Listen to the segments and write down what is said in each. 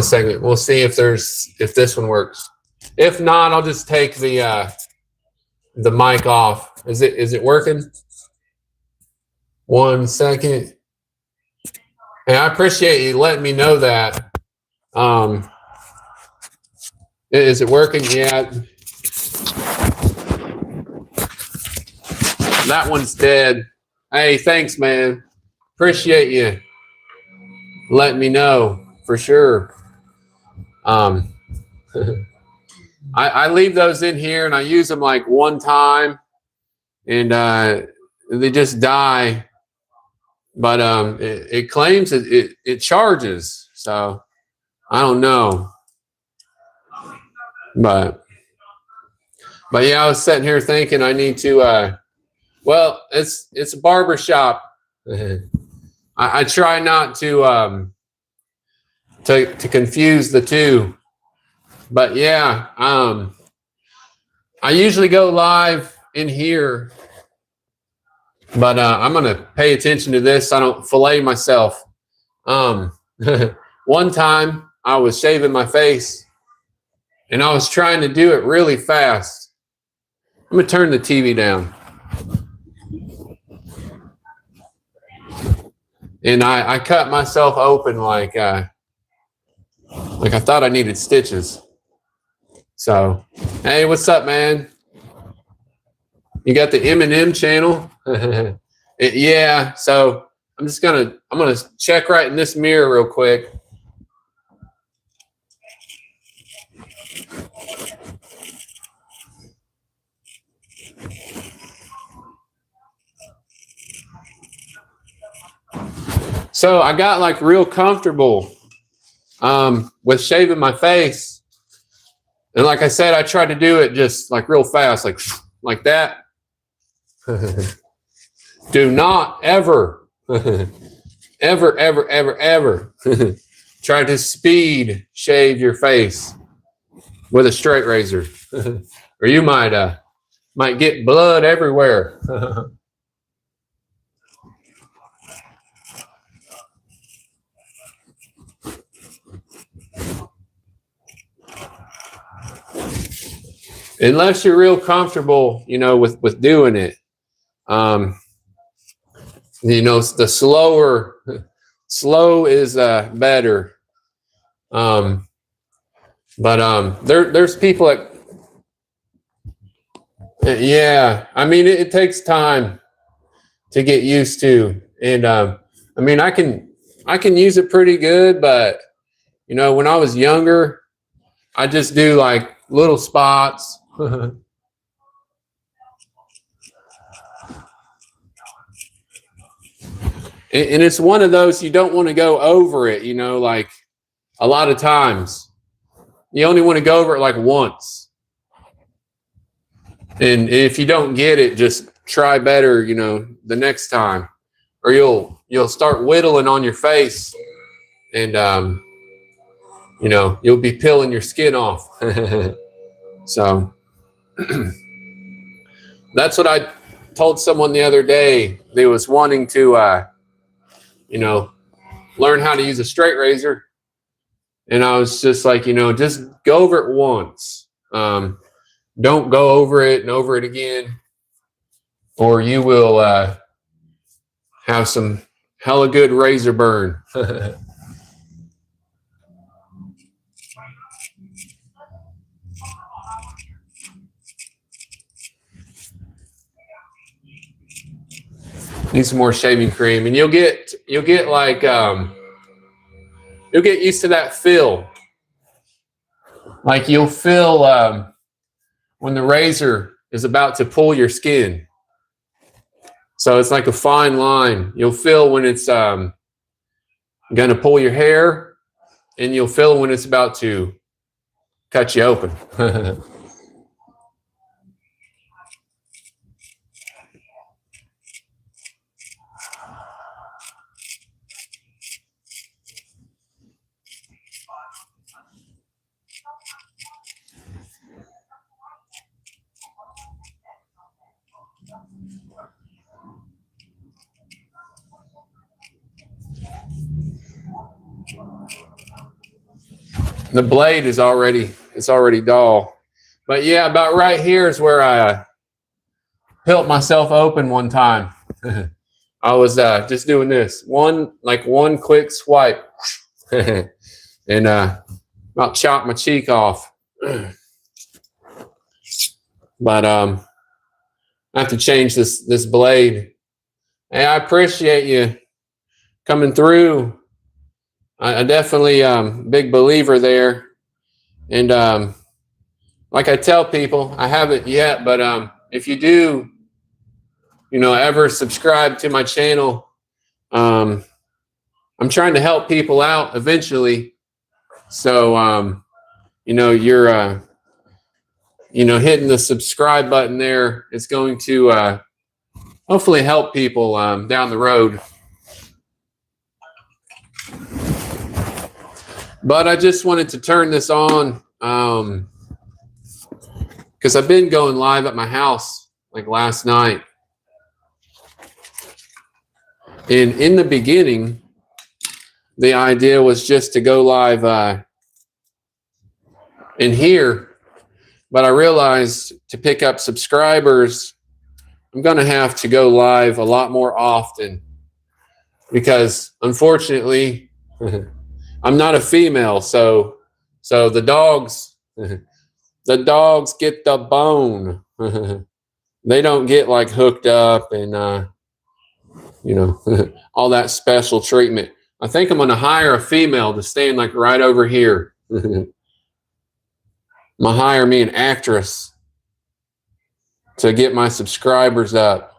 a second. We'll see if this one works. If not, I'll just take the mic off. Is it working? 1 second. Hey, I appreciate you letting me know that. Is it working? Yeah. That one's dead. Hey, thanks, man. Appreciate you letting me know for sure. I leave those in here and I use them like one time and they just die. But it claims it charges. So I don't know. But yeah, I was sitting here thinking I need to well, it's a barber shop. I try not to confuse the two. But yeah, I usually go live in here, but I'm gonna pay attention to this so I don't fillet myself. One time I was shaving my face and I was trying to do it really fast. I'm gonna turn the TV down. And I cut myself open like I thought I needed stitches. So, hey, what's up, man? You got the Eminem channel? Yeah. So I'm gonna check right in this mirror real quick. So I got like real comfortable with shaving my face. And like I said, I tried to do it just like real fast, like that. Do not ever, ever try to speed shave your face with a straight razor, or you might get blood everywhere. Unless you're real comfortable, with doing it. The slow is better. But there's people that, yeah, I mean, it takes time to get used to. And I mean, I can use it pretty good, but when I was younger, I just do like little spots. And it's one of those you don't want to go over it, like a lot of times. You only want to go over it like once. And if you don't get it, just try better, the next time. Or you'll start whittling on your face and you'll be peeling your skin off. So that's what I told someone the other day. They was wanting to learn how to use a straight razor. And I was just like, just go over it once. Don't go over it and over it again, or you will have some hella good razor burn. Need some more shaving cream, and you'll get like you'll get used to that feel. Like you'll feel when the razor is about to pull your skin. So it's like a fine line. You'll feel when it's going to pull your hair, and you'll feel when it's about to cut you open. The blade is already dull. But yeah, about right here is where I pilled myself open one time. I was just doing this one quick swipe, and about chopped my cheek off. But I have to change this blade. Hey, I appreciate you coming through. I definitely big believer there, and like I tell people, I haven't yet, but if you do, ever subscribe to my channel, I'm trying to help people out eventually. So you're hitting the subscribe button there. It's going to hopefully help people down the road. But I just wanted to turn this on because I've been going live at my house like last night. And in the beginning, the idea was just to go live in here. But I realized to pick up subscribers, I'm going to have to go live a lot more often because unfortunately, I'm not a female. So the dogs get the bone. They don't get like hooked up and, all that special treatment. I think I'm going to hire a female to stand like right over here. I'm going to hire me an actress to get my subscribers up.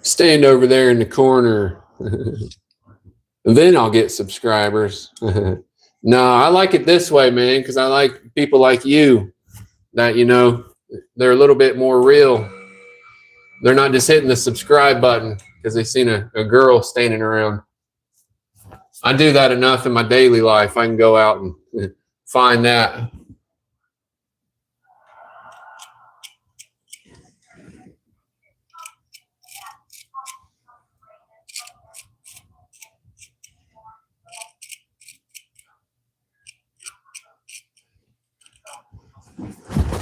Stand over there in the corner. And then I'll get subscribers. No, I like it this way, man, because I like people like you that, they're a little bit more real. They're not just hitting the subscribe button because they've seen a girl standing around. I do that enough in my daily life. I can go out and find that.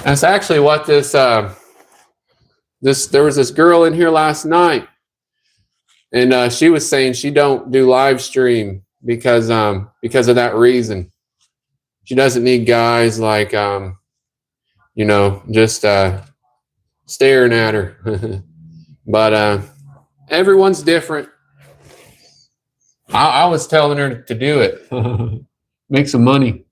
That's actually what this there was this girl in here last night, and she was saying she don't do live stream because of that reason. She doesn't need guys like just staring at her. But everyone's different. I was telling her to do it. Make some money.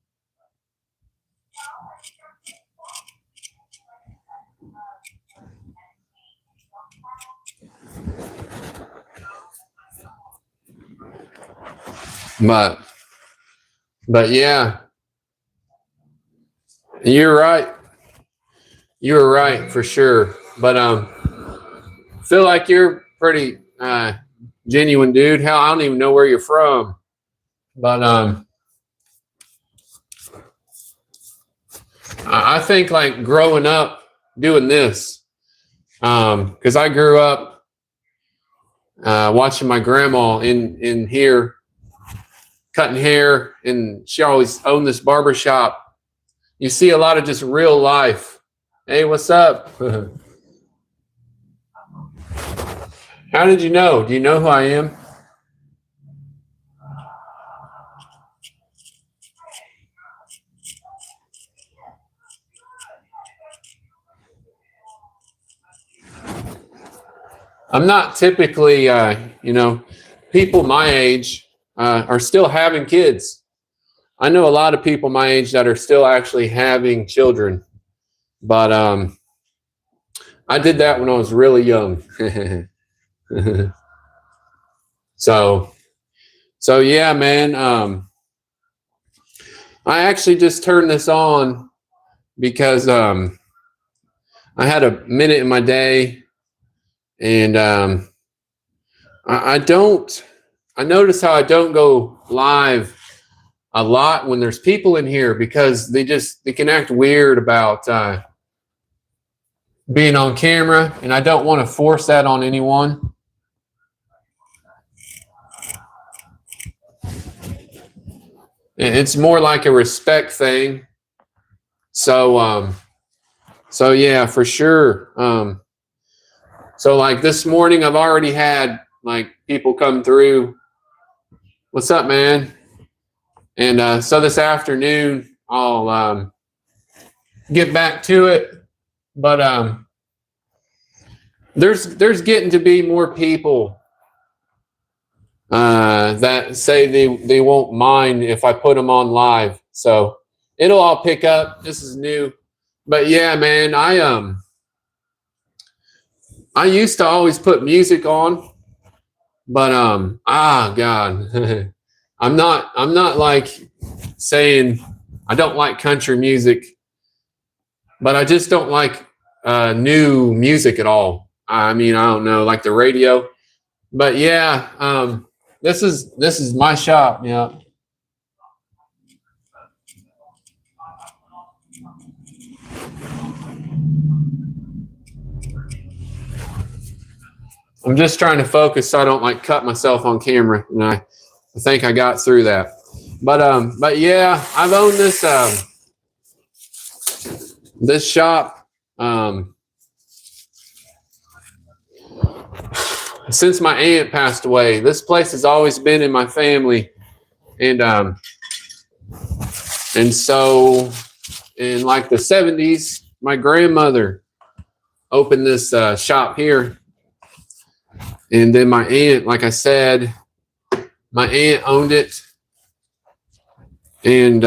But yeah, you're right. You're right for sure. But feel like you're pretty genuine dude. Hell, I don't even know where you're from. But I think like growing up doing this, because I grew up watching my grandma in here cutting hair, and she always owned this barber shop. You see a lot of just real life. Hey, what's up? How did you know? Do you know who I am? I'm not typically, people my age are still having kids. I know a lot of people my age that are still actually having children, but I did that when I was really young. So yeah, man. I actually just turned this on because I had a minute in my day, and I notice how I don't go live a lot when there's people in here because they can act weird about being on camera, and I don't want to force that on anyone. It's more like a respect thing. So so yeah, for sure. So like this morning, I've already had like people come through. What's up, man? And so this afternoon, I'll get back to it. But there's getting to be more people that say they won't mind if I put them on live. So it'll all pick up. This is new. But yeah, man, I used to always put music on, but God. I'm not like saying I don't like country music, but I just don't like new music at all. I mean, I don't know, like the radio. But yeah, this is my shop. Yeah. I'm just trying to focus so I don't like cut myself on camera. And I think I got through that. But yeah, I've owned this shop since my aunt passed away. This place has always been in my family, and so in like the 70s, my grandmother opened this shop here, and then my aunt, like I said, my aunt owned it, and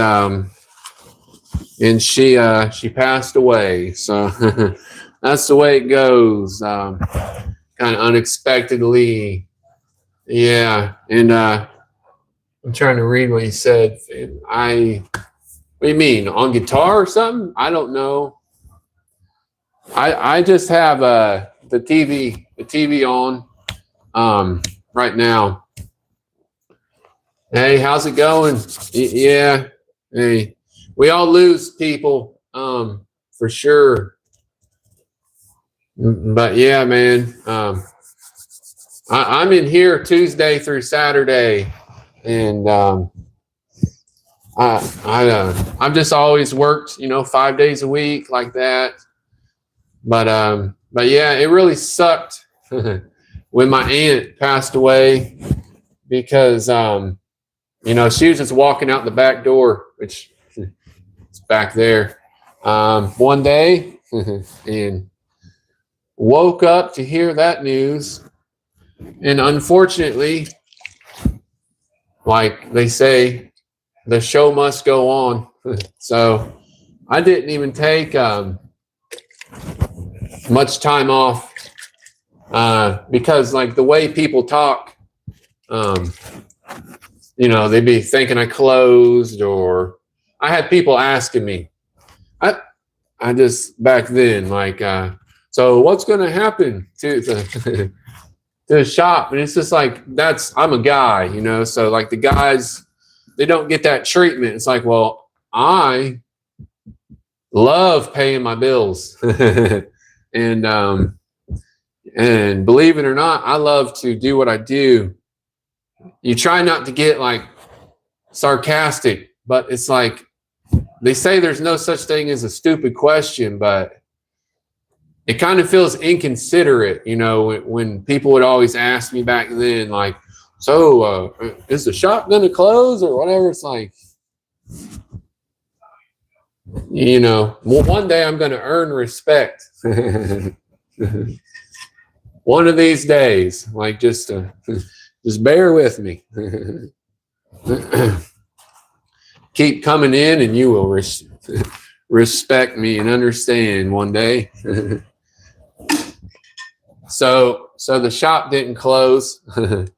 she passed away. So that's the way it goes. Kind of unexpectedly. Yeah. And I'm trying to read what he said. What do you mean? On guitar or something? I don't know. I just have the TV on right now. Hey, how's it going? Yeah. Hey, we all lose people for sure. But yeah, man, I'm in here Tuesday through Saturday, and I've just always worked, 5 days a week like that. But yeah, it really sucked when my aunt passed away because she was just walking out the back door, which is back there, one day, and woke up to hear that news. And unfortunately, like they say, the show must go on. So I didn't even take much time off because like the way people talk, they'd be thinking I closed, or I had people asking me. I just back then like so what's going to happen to the shop? And it's just like, I'm a guy, so like the guys, they don't get that treatment. It's like, well, I love paying my bills. and believe it or not, I love to do what I do. You try not to get like sarcastic, but it's like they say there's no such thing as a stupid question, but it kind of feels inconsiderate, when people would always ask me back then, like, so is the shop going to close or whatever? It's like, well, one day I'm going to earn respect. One of these days, like just bear with me. Keep coming in and you will respect me and understand one day. So the shop didn't close, but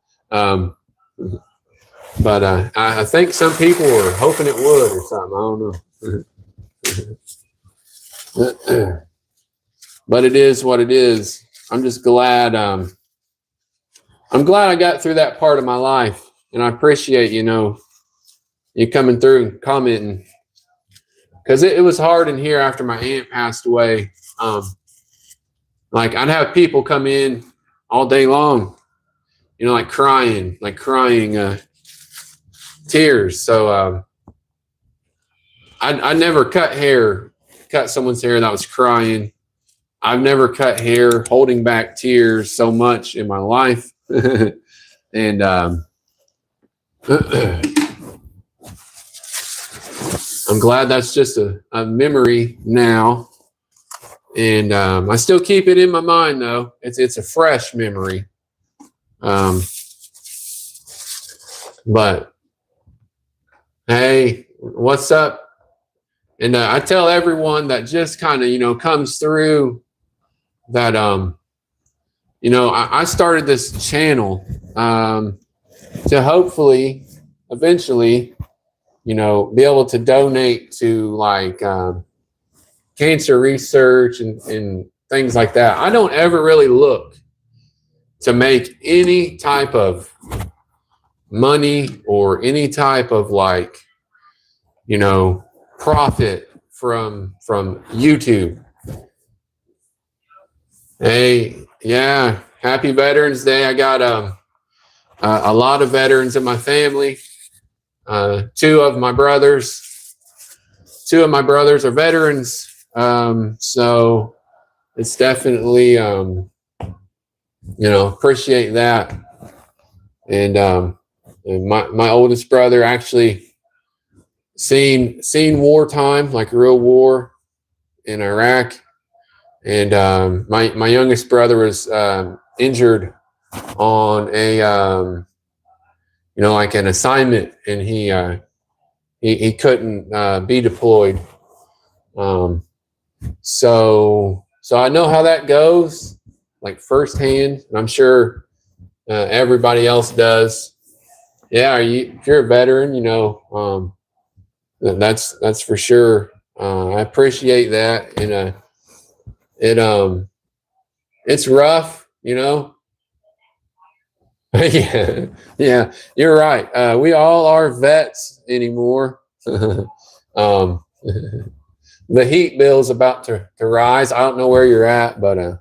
I think some people were hoping it would or something. I don't know. But it is what it is. I'm just glad. I'm glad I got through that part of my life, and I appreciate you coming through and commenting, because it was hard in here after my aunt passed away. Like I'd have people come in all day long, like crying tears. So I never cut someone's hair that was crying. I've never cut hair holding back tears so much in my life. And I'm glad that's just a memory now. And I still keep it in my mind, though. It's a fresh memory. But hey, what's up? And I tell everyone that just kind of, comes through that, I started this channel to hopefully eventually, be able to donate to like cancer research and things like that. I don't ever really look to make any type of money or any type of like, profit from YouTube. Hey, yeah, happy Veterans Day. I got a lot of veterans in my family. Two of my brothers are veterans. So it's definitely, appreciate that. And my oldest brother actually seen wartime, like a real war in Iraq. And my youngest brother was injured on a like an assignment, and he couldn't be deployed. So I know how that goes, like firsthand. And I'm sure everybody else does. Yeah, if you're a veteran, that's for sure. I appreciate that, and it's rough, yeah, you're right. We all are vets anymore. The heat bill's about to rise. I don't know where you're at, but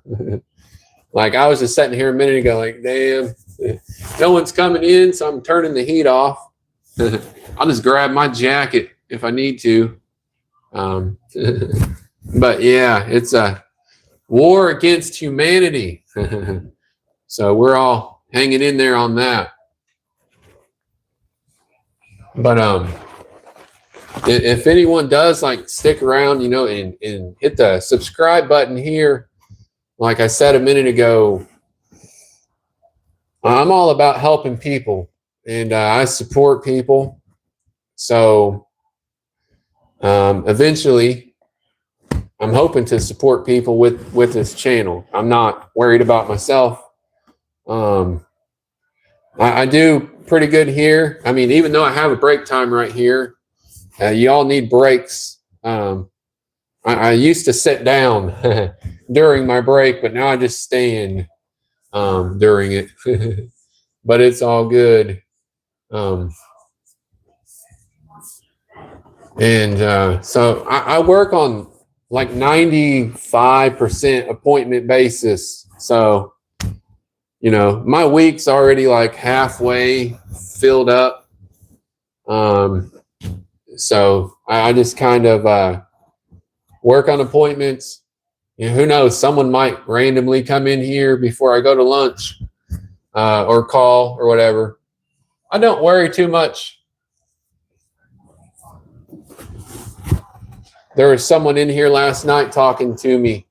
like I was just sitting here a minute ago, like, damn, no one's coming in, so I'm turning the heat off. I'll just grab my jacket if I need to. But yeah, it's a war against humanity. So we're all hanging in there on that. But if anyone does like stick around, and hit the subscribe button here, like I said a minute ago, I'm all about helping people, and I support people. So eventually, I'm hoping to support people with this channel. I'm not worried about myself. I do pretty good here. I mean, even though I have a break time right here, you all need breaks. I used to sit down during my break, but now I just stand during it. But it's all good. And so I work on like 95% appointment basis. So, my week's already like halfway filled up. So I just kind of work on appointments. Who knows? Someone might randomly come in here before I go to lunch or call or whatever. I don't worry too much. There was someone in here last night talking to me,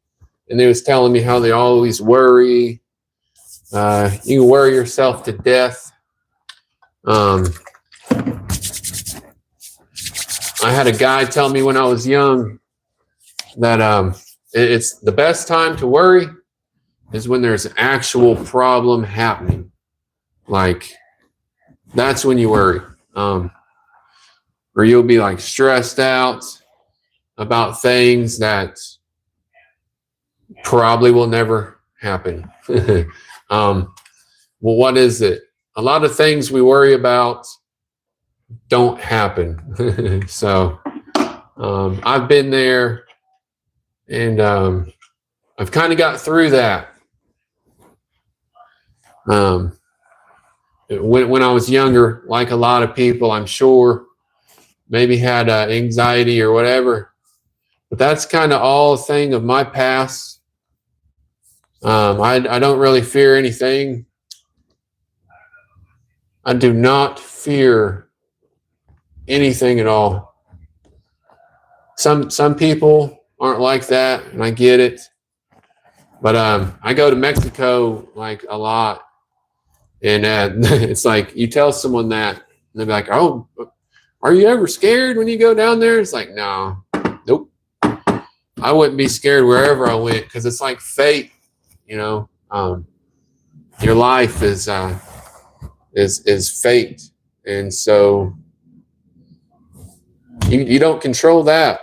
and they was telling me how they always worry. You worry yourself to death. I had a guy tell me when I was young that it's the best time to worry is when there's an actual problem happening. Like, that's when you worry. Or you'll be like stressed out about things that probably will never happen. Well, what is it? A lot of things we worry about don't happen. So I've been there, and I've kind of got through that. When I was younger, like a lot of people, I'm sure, maybe had anxiety or whatever. But that's kind of all a thing of my past. I don't really fear anything. I do not fear anything at all. Some people aren't like that, and I get it. But I go to Mexico like a lot, and it's like you tell someone that, and they're like, "Oh, are you ever scared when you go down there?" It's like, no, nope. I wouldn't be scared wherever I went because it's like fate, you know. Your life is fate, and so you don't control that.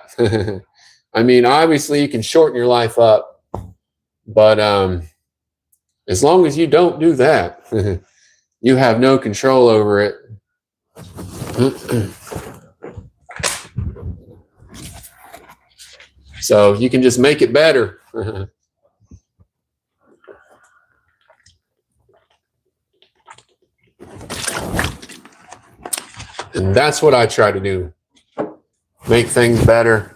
I mean, obviously, you can shorten your life up, but as long as you don't do that, you have no control over it. So you can just make it better. And that's what I try to do. Make things better.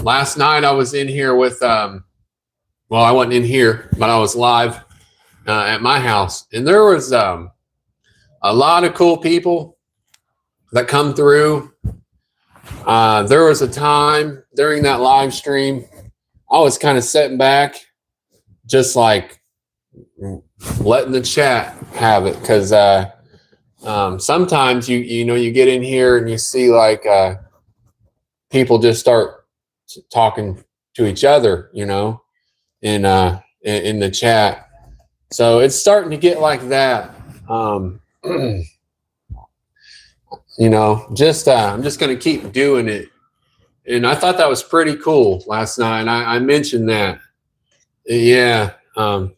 Last night I was in here with, well, I wasn't in here, but I was live at my house. And there was a lot of cool people that come through. There was a time during that live stream, I was kind of sitting back, just like letting the chat have it. Because sometimes you know, you get in here and you see like people just start talking to each other, you know, in the chat. So it's starting to get like that. You know, just I'm just going to keep doing it. And I thought that was pretty cool last night. I mentioned that. Yeah. I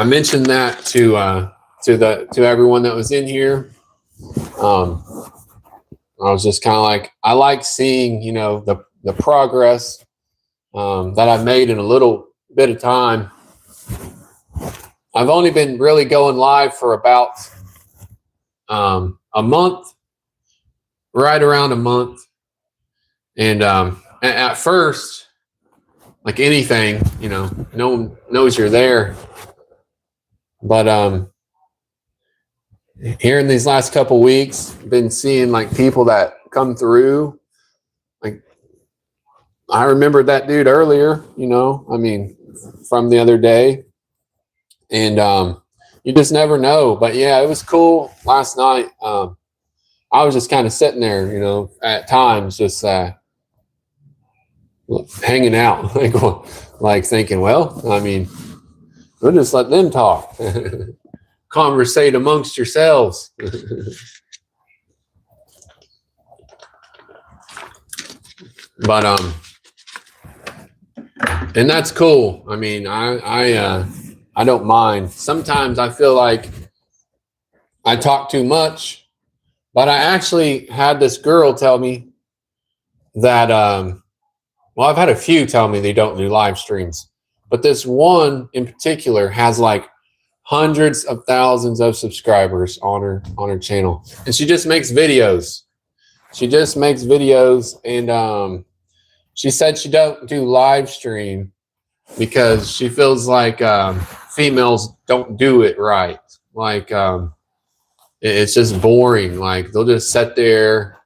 mentioned that to everyone that was in here. I was just kind of like, I like seeing, you know, the progress that I've made in a little bit of time. I've only been really going live for about a month, right around a month. And at first, like anything, you know, no one knows you're there. But here in these last couple weeks, been seeing like people that come through. Like I remembered that dude earlier, you know, I mean, from the other day. And you just never know. But yeah, it was cool last night. I was just kind of sitting there, you know, at times just hanging out, like thinking, well, I mean, we'll just let them talk. Conversate amongst yourselves. But and that's cool. I mean, I don't mind. Sometimes I feel like I talk too much, but I actually had this girl tell me that well, I've had a few tell me they don't do live streams, but this one in particular has like hundreds of thousands of subscribers on her channel, and she just makes videos. And she said she don't do live stream because she feels like females don't do it right. Like it's just boring. Like they'll just sit there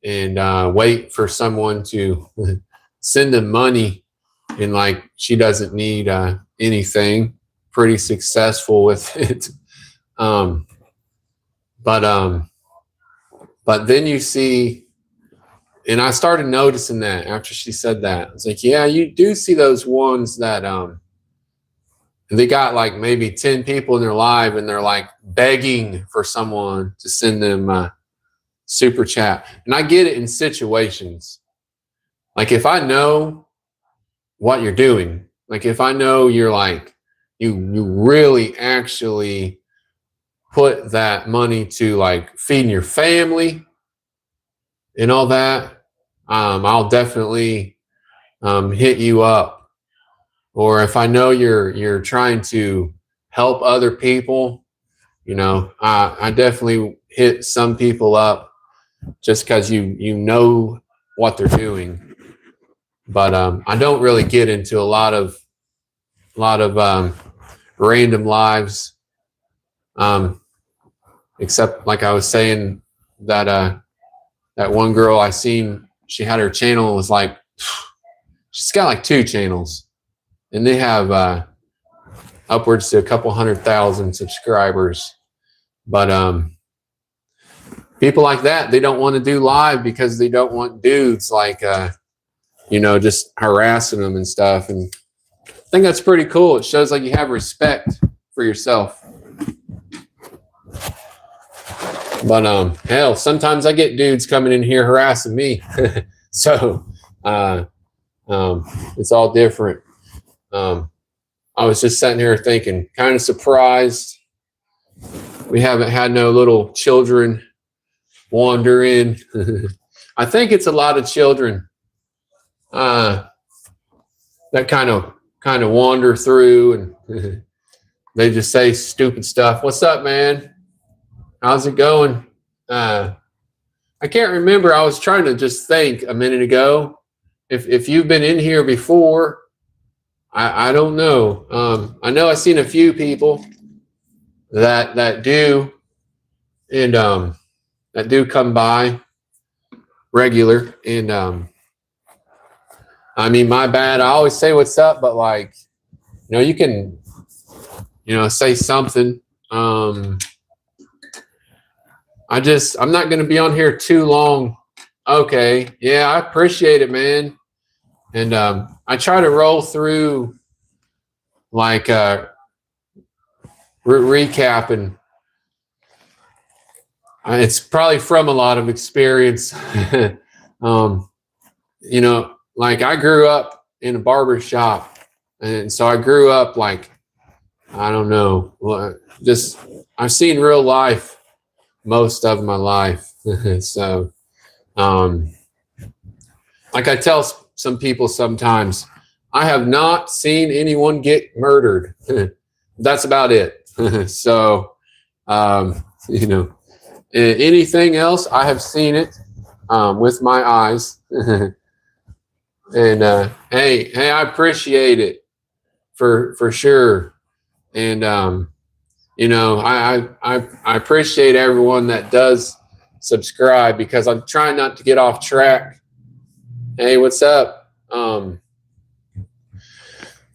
and wait for someone to send them money, and like she doesn't need anything. Pretty successful with it. But then you see, and I started noticing that after she said that. It's like, yeah, you do see those ones that they got like maybe 10 people in their live and they're like begging for someone to send them super chat. And I get it in situations. Like if I know what you're doing, like if I know you're like, you really actually put that money to like feeding your family and all that, I'll definitely hit you up. Or if I know you're trying to help other people, you know, I definitely hit some people up just because you know what they're doing. But I don't really get into a lot of random lives, except like I was saying that that one girl I seen, she had her channel, was like, she's got like 2 channels, and they have upwards to a couple 100,000 subscribers. But people like that, they don't want to do live because they don't want dudes like just harassing them and stuff. And I think that's pretty cool. It shows like you have respect for yourself. But hell, sometimes I get dudes coming in here harassing me. So it's all different. I was just sitting here thinking, kind of surprised we haven't had no little children wander in. I think it's a lot of children that kind of wander through, and they just say stupid stuff. What's up, man? How's it going? I can't remember. I was trying to just think a minute ago if you've been in here before. I don't know. I know I've seen a few people that do, and that do come by regular. And I mean, my bad. I always say what's up, but like, you can, say something. I'm not going to be on here too long. Okay. Yeah, I appreciate it, man. And I try to roll through like recapping. It's probably from a lot of experience. Like I grew up in a barber shop, and so I grew up like, I don't know, just I've seen real life most of my life. So like I tell some people sometimes, I have not seen anyone get murdered. That's about it. So anything else, I have seen it with my eyes. And hey, I appreciate it for sure. And I appreciate everyone that does subscribe, because I'm trying not to get off track. Hey, what's up?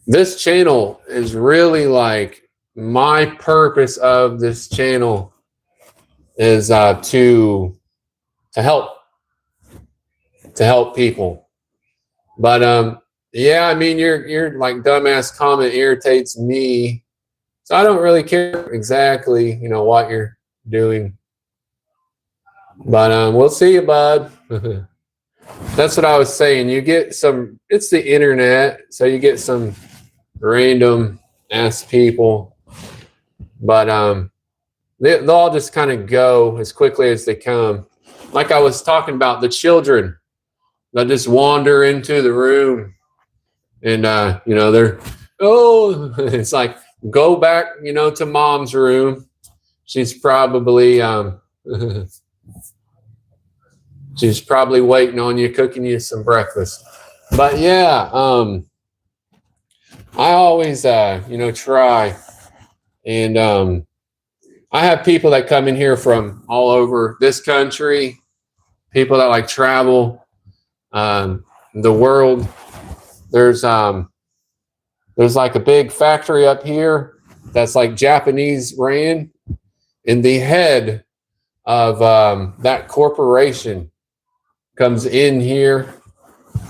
This channel is really like, my purpose of this channel is to help people. But yeah, I mean, your like dumbass comment irritates me, so I don't really care exactly what you're doing. But we'll see you, bud. That's what I was saying. You get some, it's the internet, so you get some random ass people, but they'll all just kind of go as quickly as they come. Like I was talking about, the children that just wander into the room, and they're, it's like, go back to mom's room. She's probably she's probably waiting on you, cooking you some breakfast. But yeah, I always try, and I have people that come in here from all over this country, people that like travel the world. There's like a big factory up here that's like Japanese ran, and the head of that corporation comes in here.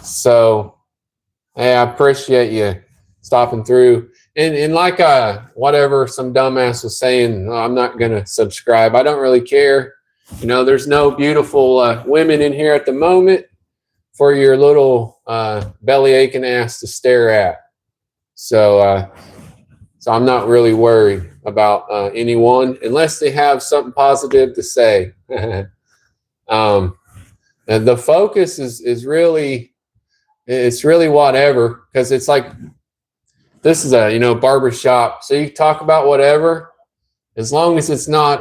So hey, I appreciate you stopping through. And like whatever some dumbass was saying, I'm not gonna subscribe. I don't really care. There's no beautiful women in here at the moment for your little belly aching ass to stare at. So I'm not really worried about anyone unless they have something positive to say. And the focus is really, it's really whatever, because it's like, this is a barber shop, so you talk about whatever, as long as it's not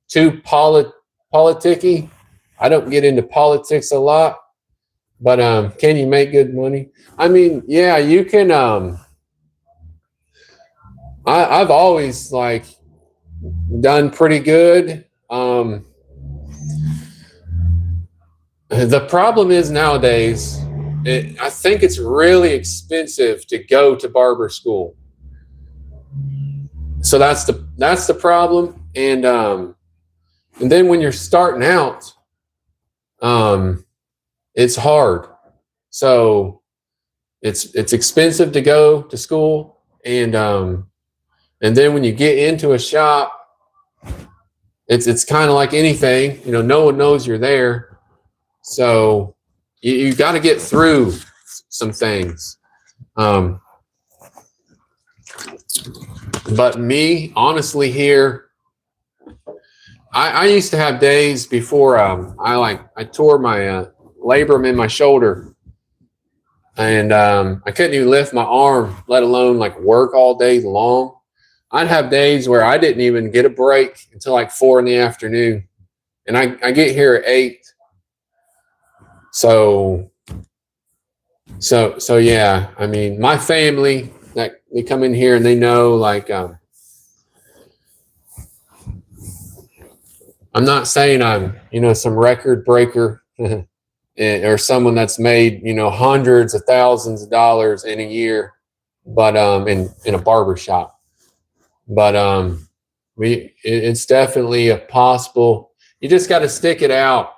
too politicky. I don't get into politics a lot, but can you make good money? I mean, yeah, you can. I've always like done pretty good. The problem is nowadays, I think it's really expensive to go to barber school. So that's the problem. And then when you're starting out, it's hard. So it's expensive to go to school, and then when you get into a shop, it's kind of like anything, no one knows you're there. So you got to get through some things. But me, honestly, here, I used to have days before I tore my labrum in my shoulder, and I couldn't even lift my arm, let alone like work all day long. I'd have days where I didn't even get a break until like 4 p.m, and I get here at 8. So yeah, I mean, my family, that they come in here and they know, like, I'm not saying I'm, some record breaker or someone that's made, hundreds of thousands of dollars in a year, but in a barber shop. But it's definitely a possible. You just got to stick it out.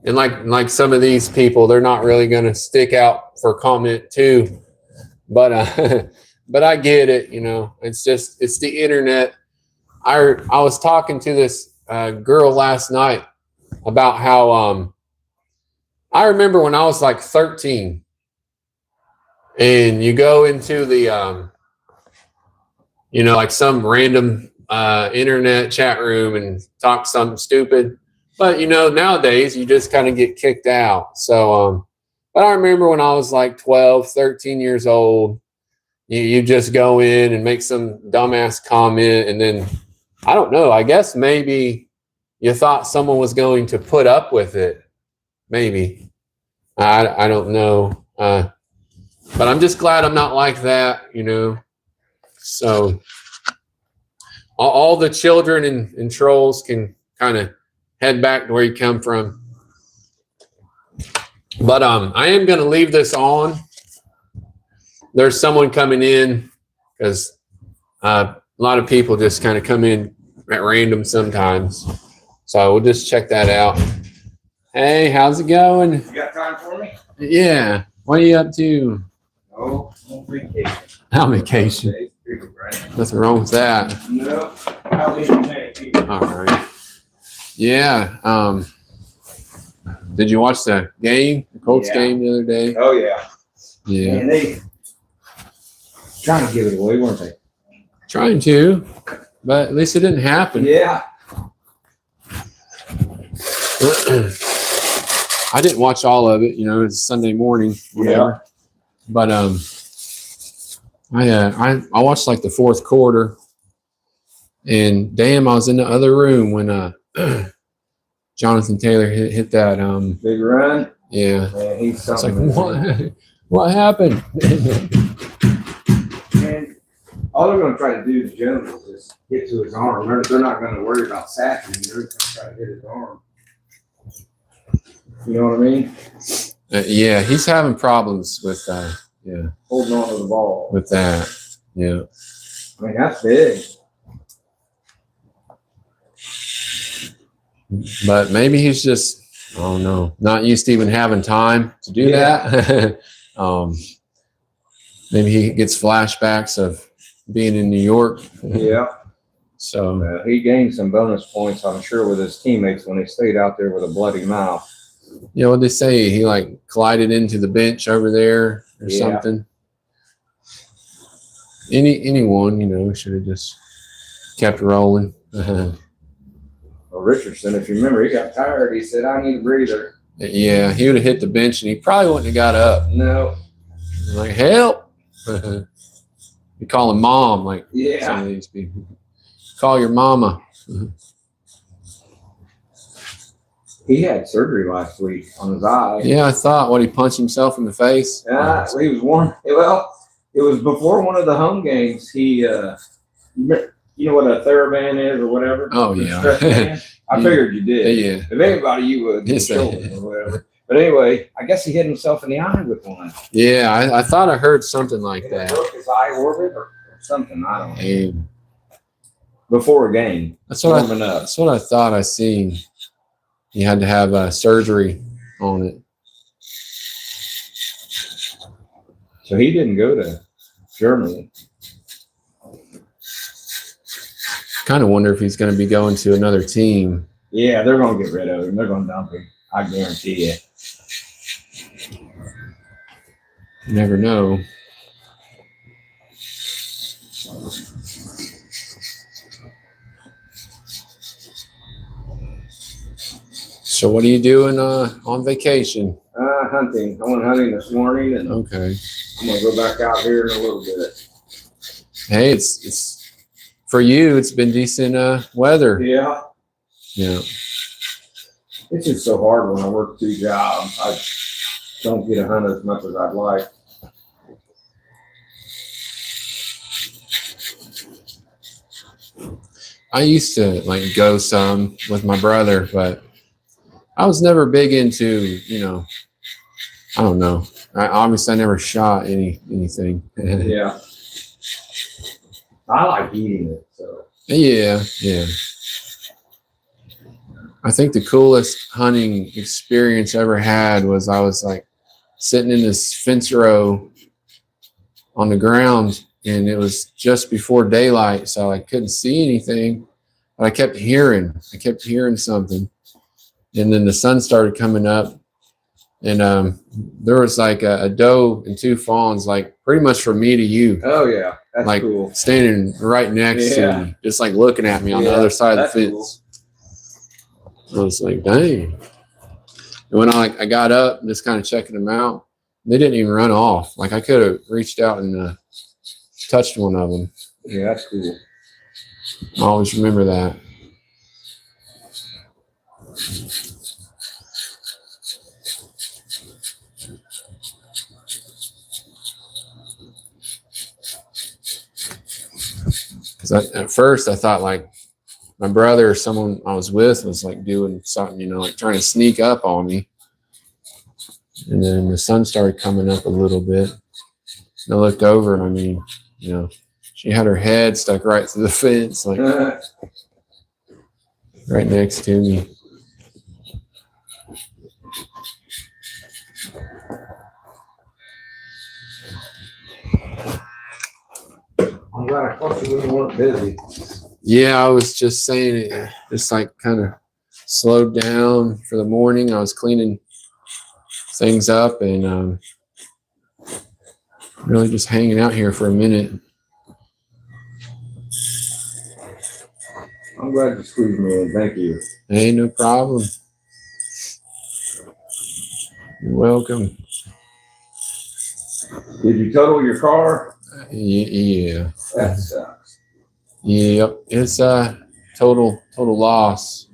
And like some of these people, they're not really going to stick out for comment too. But but I get it. It's the internet. I was talking to this girl last night about how I remember when I was like 13, and you go into the like some random internet chat room and talk something stupid. But nowadays you just kind of get kicked out. So but I remember when I was like 12, 13 years old, you just go in and make some dumbass comment, and then I don't know, I guess maybe you thought someone was going to put up with it. Maybe. I don't know. But I'm just glad I'm not like that, So all the children and trolls can kind of head back to where you come from. But I am going to leave this on. There's someone coming in, because a lot of people just kind of come in at random sometimes. So we'll just check that out. Hey, how's it going? You got time for me? Yeah. What are you up to? Oh, on vacation. On vacation. Nothing wrong with that. No, I'll leave you today. All right. Yeah. Did you watch the game, the Colts game the other day? Oh yeah. Yeah. And they trying to give it away, weren't they? Trying to, but at least it didn't happen. Yeah. I didn't watch all of it. It's Sunday morning, whatever. Yeah. But I watched like the fourth quarter, and damn, I was in the other room when Jonathan Taylor hit that Big run. Yeah. Man, he's It's something. like what happened? And all they're going to try to do to Jones is just get to his arm. They're not going to worry about sacking him. They're going to try to hit his arm. You know what I mean? Yeah, he's having problems with Holding on to the ball. with that. Yeah. I mean, that's big. But maybe he's just, I don't know, not used to even having time to do that. Maybe he gets flashbacks of being in New York. Yeah. So He gained some bonus points, I'm sure, with his teammates when they stayed out there with a bloody mouth. what they say, he like collided into the bench over there or something. Anyone, should have just kept rolling. Well, Richardson, if you remember, he got tired. He said, I need a breather. Yeah, he would have hit the bench and he probably wouldn't have got up. No. Like, help. You call him mom, like some of these people. Call your mama. He had surgery last week on his eye. Yeah, I thought. What, he punched himself in the face? Yeah, he was one. Well, it was before one of the home games. He, you know what a TheraBand is or whatever? Oh, The yeah. stress band? I figured you did. Yeah. If anybody, you would. Yes, the children or whatever. But anyway, I guess he hit himself in the eye with one. Yeah, I thought I heard something like It that. broke his eye orbit or something. I don't know. And Before a game. that's what Warming up. I thought I seen. He had to have surgery on it. So he didn't go to Germany. Kind of wonder if he's going to be going to another team. Yeah, they're going to get rid of him. They're going to dump him. I guarantee you. You never know. So what are you doing on vacation? Hunting. I went hunting this morning, and Okay. I'm going to go back out here in a little bit. Hey, it's for you. It's been decent weather. Yeah. Yeah. It's just so hard when I work 2 jobs. I don't get to hunt as much as I'd like. I used to like go some with my brother, but I was never big into, I don't know. I never shot anything. Yeah. I like eating it, so. Yeah. I think the coolest hunting experience I ever had was I was like sitting in this fence row on the ground, and it was just before daylight, so I couldn't see anything, but I kept hearing something. And then the sun started coming up, and there was like a doe and 2 fawns, like pretty much from me to you, Oh, yeah. That's like cool. standing right next to Yeah. me, just like looking at me on the Yeah, other side of the that's fence. I was like, dang. And when I got up and just kind of checking them out, they didn't even run off. Like I could have reached out and touched one of them. Yeah, that's cool. I always remember that. Because at first I thought like my brother or someone I was with was like doing something, like trying to sneak up on me. And then the sun started coming up a little bit. And I looked over, and I mean, she had her head stuck right through the fence, like right next to me. I'm glad I caught you when you weren't busy. Yeah, I was just saying it just like kind of slowed down for the morning. I was cleaning things up and really just hanging out here for a minute. I'm glad you squeezed me in. Thank you. Hey, no problem. You're welcome. Did you total your car? Yeah. That sucks. Yep. It's a total loss.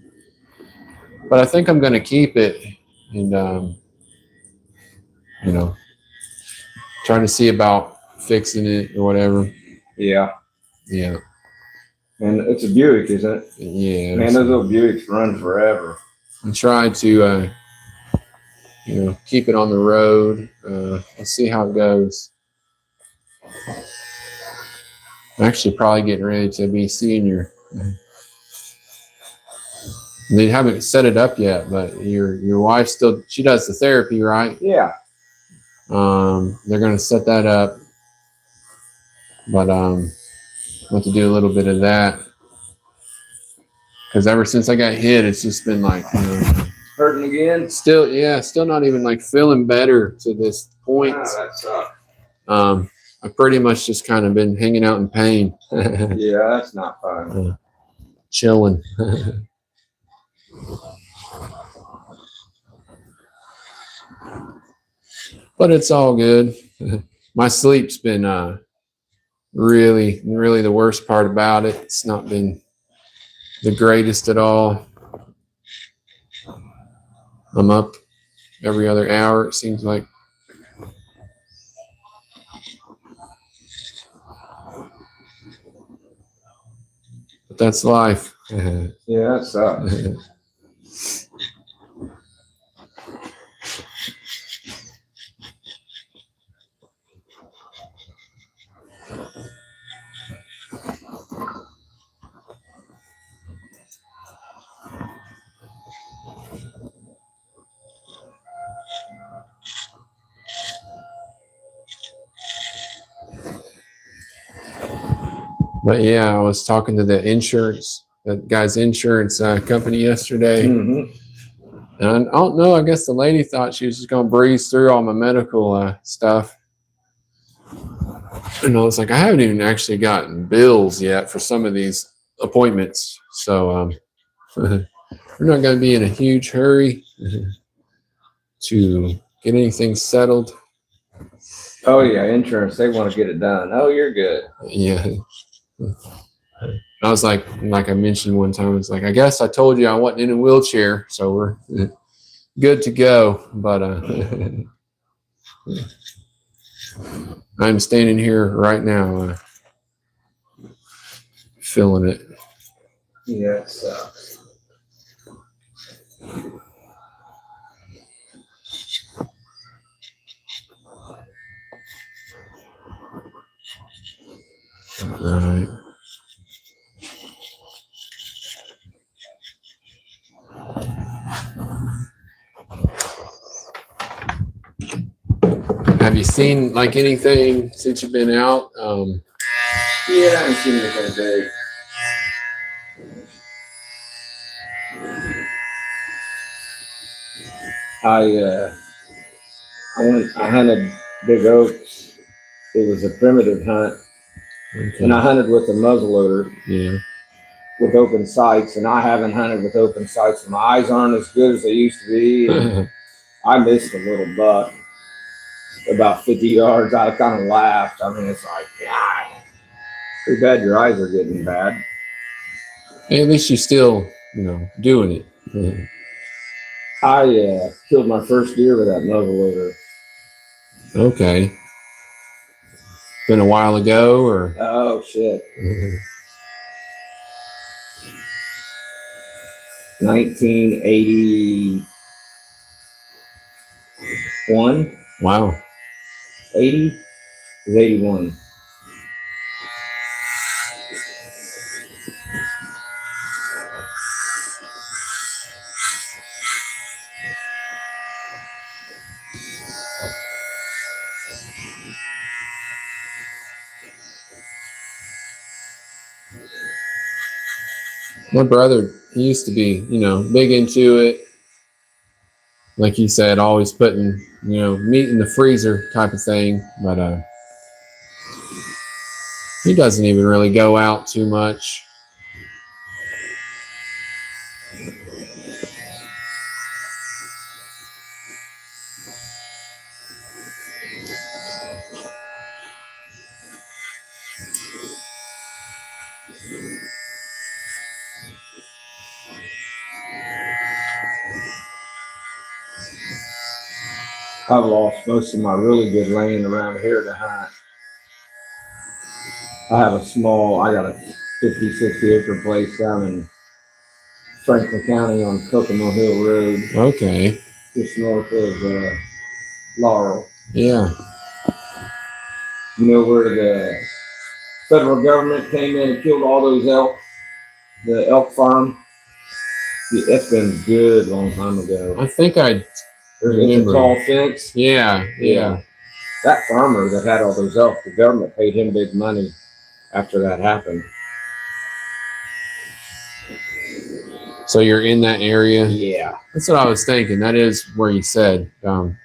But I think I'm gonna keep it and trying to see about fixing it or whatever. Yeah. Yeah. And it's a Buick, isn't it? Yeah. Man, those little Buicks run forever. I'm trying to keep it on the road. Let's see how it goes. I'm actually probably getting ready to be a senior. They haven't set it up yet, but your wife she does the therapy, right? Yeah. They're gonna set that up, but I have to do a little bit of that because ever since I got hit, it's just been like Hurting again? still not even like feeling better to this point. That sucks. I've pretty much just kind of been hanging out in pain. Yeah, that's not fun. Chilling. But it's all good. My sleep's been really the worst part about it. It's not been the greatest at all. I'm up every other hour, it seems like. But that's life. Yeah, that sucks. But yeah, I was talking to that guy's insurance company yesterday. Mm-hmm. And I don't know, I guess the lady thought she was just going to breeze through all my medical stuff. And I was like, I haven't even actually gotten bills yet for some of these appointments. So we're not going to be in a huge hurry to get anything settled. Oh yeah, insurance. They want to get it done. Oh, you're good. Yeah. I was like I mentioned one time, it's like, I guess I told you I wasn't in a wheelchair, so we're good to go. But I'm standing here right now, feeling it. Yeah, it sucks. Right. Have you seen like anything since you've been out? Yeah, I haven't seen anything big. I hunted big oaks. It was a primitive hunt, and I hunted with a muzzleloader. Yeah. With open sights, and I haven't hunted with open sights. My eyes aren't as good as they used to be. And I missed a little buck about 50 yards. I kind of laughed. I mean, it's like, God, too bad your eyes are getting bad. Hey, at least you're still, doing it. I killed my first deer with that muzzleloader. Okay. Been a while ago, or? Oh shit. 1981. Wow. 80? It was 81. My brother, he used to be, big into it. Like you said, always putting, meat in the freezer type of thing. But he doesn't even really go out too much. I've lost most of my really good land around here to hunt. I got a 50, 60 acre place down in Franklin County on Kokomo Hill Road, Okay. just north of Laurel. Yeah. You know where the federal government came in and killed all those elk, the elk farm? Yeah, that's been a good long time ago. I think I There's a remember. tall fence. Yeah. That farmer that had all those elk, the government paid him big money after that happened. So you're in that area? Yeah. That's what I was thinking. That is where you said, Kokomo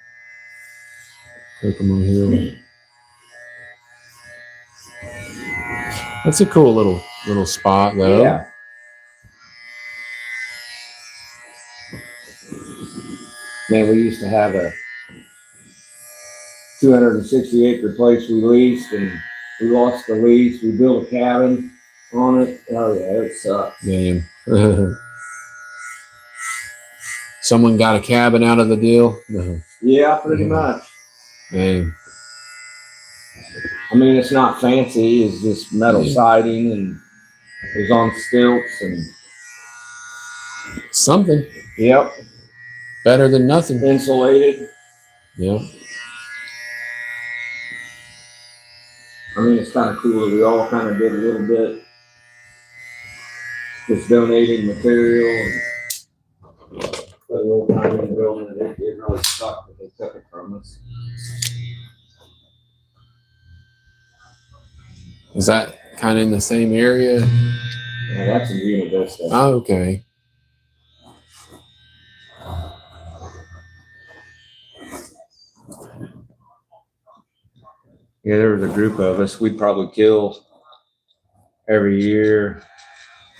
Hill. That's a cool little spot, though. Yeah. Man, we used to have a 260 acre place we leased, and we lost the lease. We built a cabin on it. Oh yeah, it sucked. Damn. Someone got a cabin out of the deal. No. Yeah, pretty much. Man, I mean, it's not fancy. It's just metal siding and it was on stilts and something yep, better than nothing. insulated. Yeah. I mean, it's kind of cool that we all kind of did a little bit, just donating material and put a little time in the building. It really sucked that they took it from us. Is that kind of in the same area? Yeah, that's in Buena Vista. Oh, okay. Yeah, there was a group of us. We'd probably kill every year,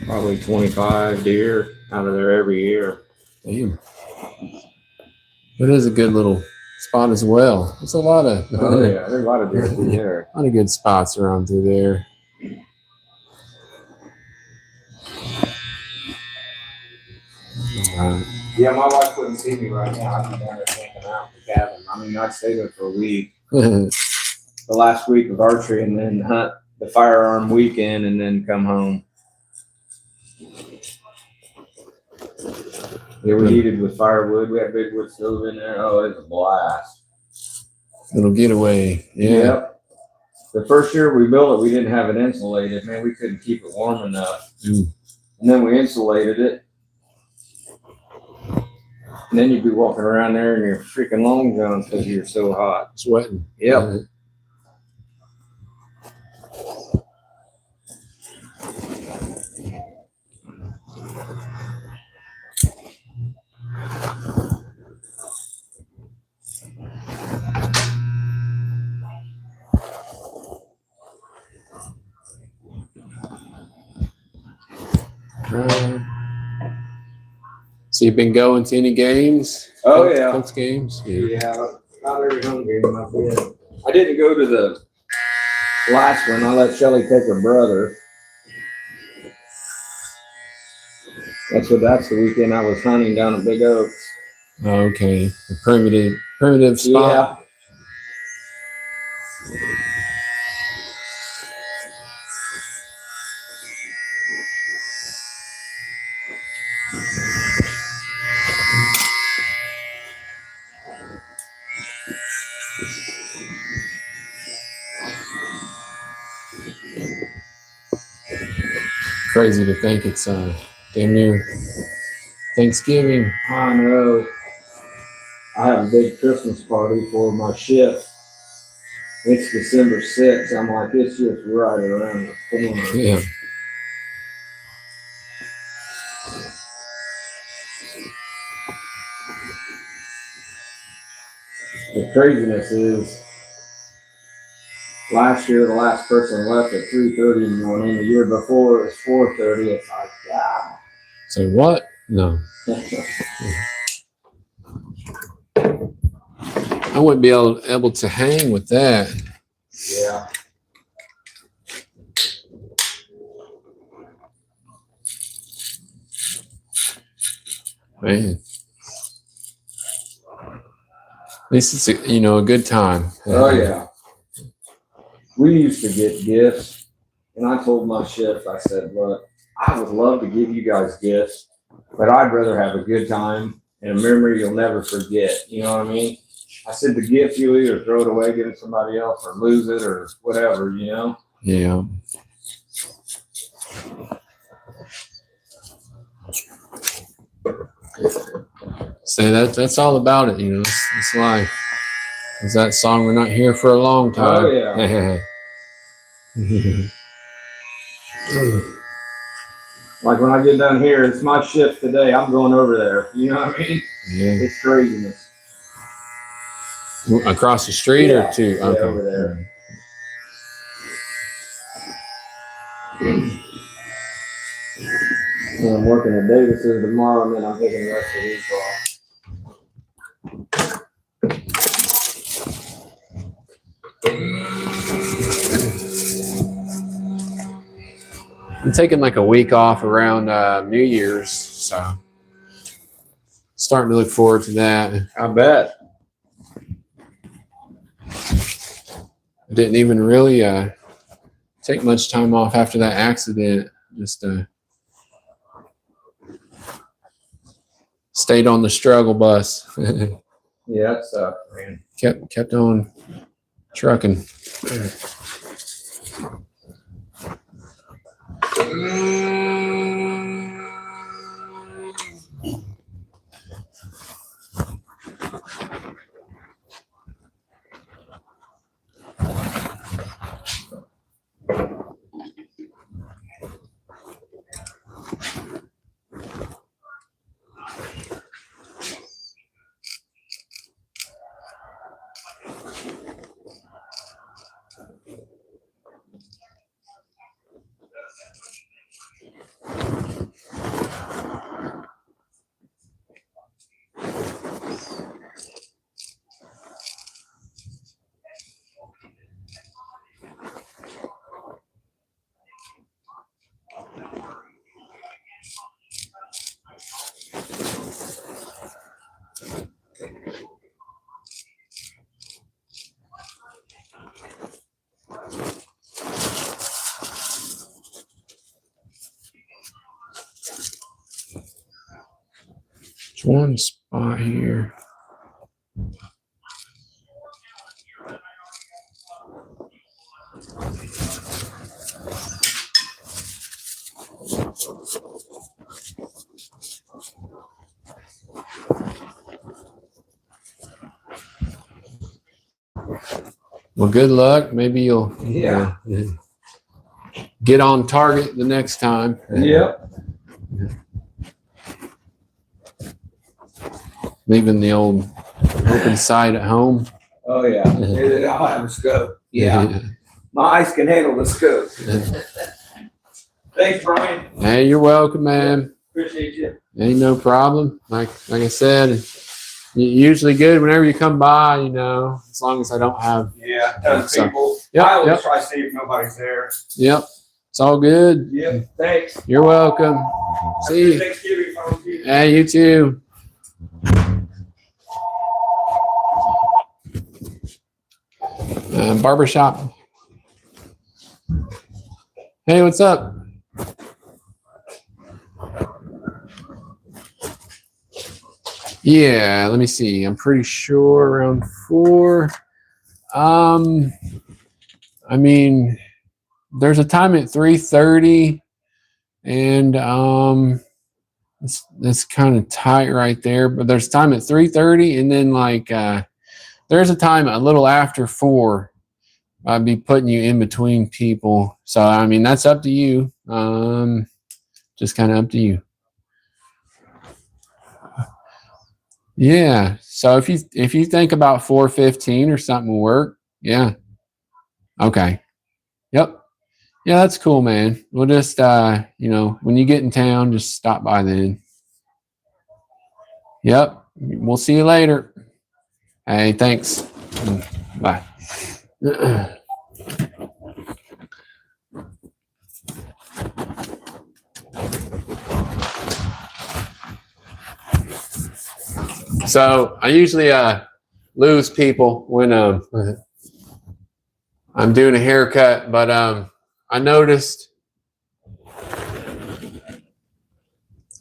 probably 25 deer out of there every year. Damn. It is a good little spot as well. There's a lot of Oh yeah, there's a lot of deer through there. a lot of good spots around through there. Yeah, my wife wouldn't see me right now. I'd be down there camping out in the cabin. I mean, I'd stay there for a week, the last week of archery, and then hunt the firearm weekend, and then come home. Yeah, we heated with firewood. We had big wood stove in there. Oh, it was a blast. Little getaway. Yeah. Yep. The first year we built it, we didn't have it insulated. Man, we couldn't keep it warm enough. Mm. And then we insulated it. And then you'd be walking around there in your freaking long johns because you're so hot. Sweating. Yep. So you've been going to any games? Oh, yeah. Coach games? Yeah, not every home game I've been. I didn't go to the last one. I let Shelly take her brother. That's the weekend I was hunting down at Big Oaks. Oh, okay. A primitive spot. Yeah. Crazy to think it's damn near Thanksgiving. I know. I have a big Christmas party for my ship. It's December 6th. I'm like, it's just right around the corner. Yeah. The craziness is, last year the last person left at 3:30 in the morning. The year before it was 4:30. It's like, God. So what? No. I wouldn't be able to hang with that. Yeah. Man. At least it's a good time. Oh yeah. We used to get gifts, and I told my shift, I said, look, I would love to give you guys gifts, but I'd rather have a good time and a memory you'll never forget. You know what I mean? I said the gift you either throw it away, give it to somebody else, or lose it, or whatever, you know? Yeah. So that's all about it, it's life. It's that song, we're not here for a long time. Oh yeah. Like when I get done here, it's my shift today. I'm going over there. You know what I mean? Yeah. It's craziness. Across the street Yeah. or two? Yeah, Okay. over there. And I'm working at Davis's tomorrow, and then I'm taking the rest of the week off. I'm taking like a week off around New Year's, so starting to look forward to that. I bet. I didn't even really take much time off after that accident. Just stayed on the struggle bus. Yeah, that sucks, man. kept on trucking. There's one spot here. Well, good luck. Maybe you'll get on target the next time. Yep. Leaving the old open sight at home. Oh yeah. I'll have a scope. Yeah. My eyes can handle the scope. Thanks, Brian. Hey, you're welcome, man. Appreciate you. Ain't no problem. Like I said, usually good whenever you come by, you know, as long as I don't have. Yeah, tons of people. Yep, I always yep. try to see if nobody's there. Yep. It's all good. Yep. Thanks. You're welcome. See you. Thanksgiving. Thank you. Hey, you too. Barbershop. Hey, what's up? Yeah, let me see. I'm pretty sure around 4. I mean, there's a time at 3:30, and it's kind of tight right there. But there's time at 3:30, and then like there's a time a little after 4. I'd be putting you in between people. So I mean, that's up to you. Just kind of up to you. Yeah. So if you think about 4:15 or something will work, yeah. Okay. Yep. Yeah, that's cool, man. We'll just you know, when you get in town, just stop by then. Yep. We'll see you later. Hey, thanks. Bye. So I usually lose people when I'm doing a haircut, but I noticed.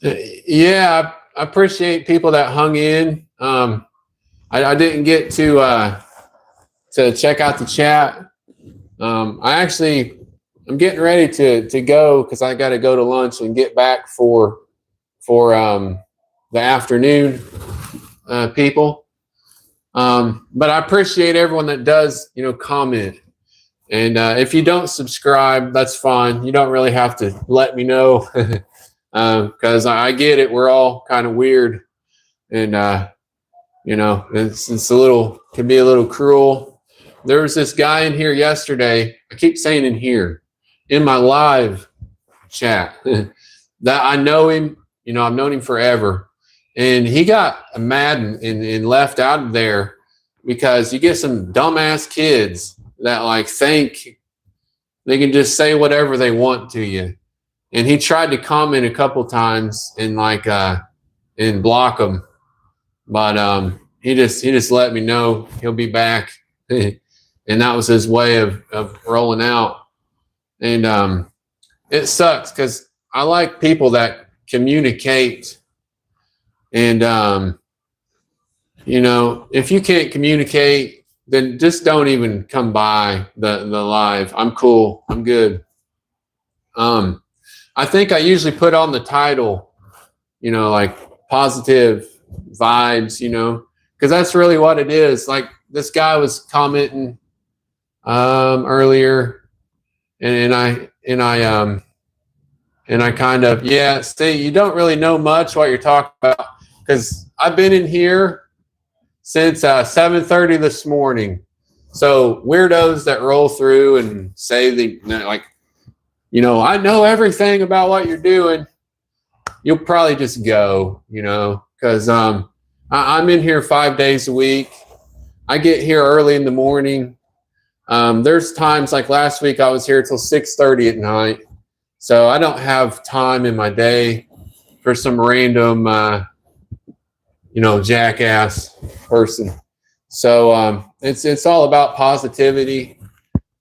Yeah, I appreciate people that hung in. I didn't get to check out the chat. I'm getting ready to go because I got to go to lunch and get back for the afternoon people. But I appreciate everyone that does, you know, comment. And if you don't subscribe, that's fine. You don't really have to let me know because I get it. We're all kind of weird, and you know, it's a little, can be a little cruel. There was this guy in here yesterday. I keep saying in here, in my live chat, that I know him. You know, I've known him forever. And he got mad and left out of there because you get some dumbass kids that like think they can just say whatever they want to you. And he tried to comment a couple times and like and block them. but he just let me know he'll be back, and that was his way of rolling out. And it sucks because I like people that communicate, and if you can't communicate, then just don't even come by the live. I'm cool. I'm good. I think I usually put on the title, like positive vibes, because that's really what it is. Like this guy was commenting earlier, and I kind of, see, you don't really know much what you're talking about, because I've been in here since 7:30 this morning. So weirdos that roll through and say I know everything about what you're doing, you'll probably just go, because I'm in here 5 days a week. I get here early in the morning. There's times like last week I was here till 6:30 at night. So I don't have time in my day for some random, jackass person. So it's all about positivity,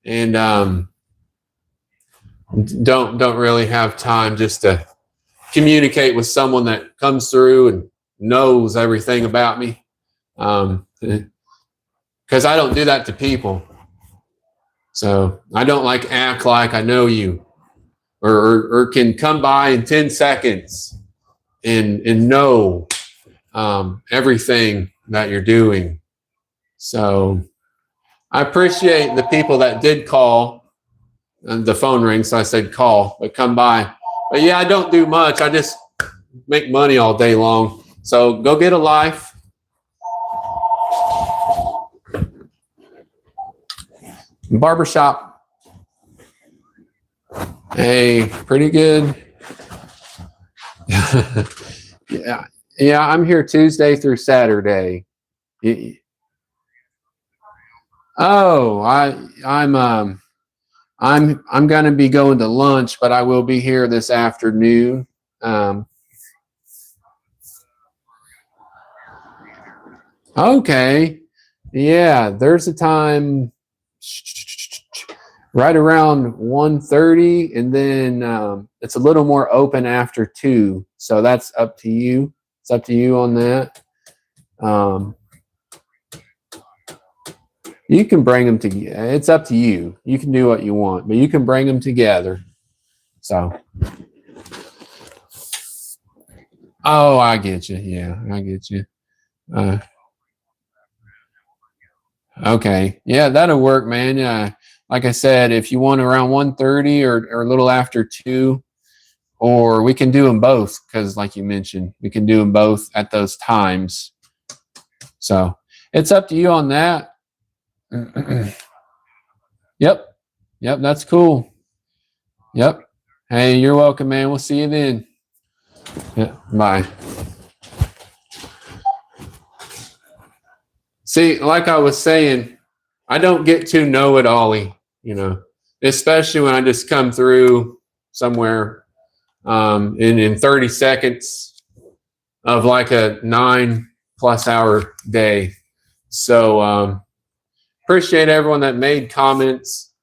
and don't really have time just to communicate with someone that comes through and knows everything about me, because I don't do that to people. So I don't act like I know you, or can come by in 10 seconds and know everything that you're doing. So I appreciate the people that did call, and the phone rings, so I said call, but come by. But yeah, I don't do much. I just make money all day long. So go get a life. Barbershop. Hey, pretty good. Yeah, I'm here Tuesday through Saturday. Oh, I'm gonna be going to lunch, but I will be here this afternoon. Okay. Yeah, there's a time right around 1:30, and then it's a little more open after 2. So that's up to you. It's up to you on that. You can bring them together. It's up to you. You can do what you want, but you can bring them together. So, oh, I get you. Yeah, I get you. Okay. Yeah, that'll work, man. Like I said, if you want around 1:30 or a little after 2, or we can do them both, because like you mentioned, we can do them both at those times. So it's up to you on that. Yep, that's cool. Yep. Hey, you're welcome, man. We'll see you then. Yeah, bye. See, like I was saying, I don't get too know-it-all-y, especially when I just come through somewhere in 30 seconds of like a 9+ hour day. So appreciate everyone that made comments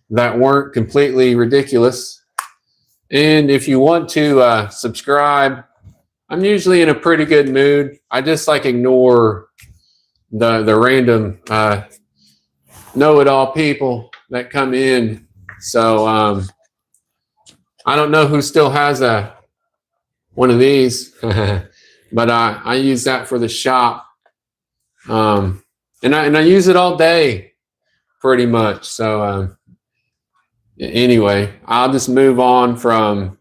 that weren't completely ridiculous. And if you want to subscribe, I'm usually in a pretty good mood. I just ignore the random know-it-all people that come in. So I don't know who still has one of these, but I use that for the shop, and I use it all day, pretty much. So anyway, I'll just move on from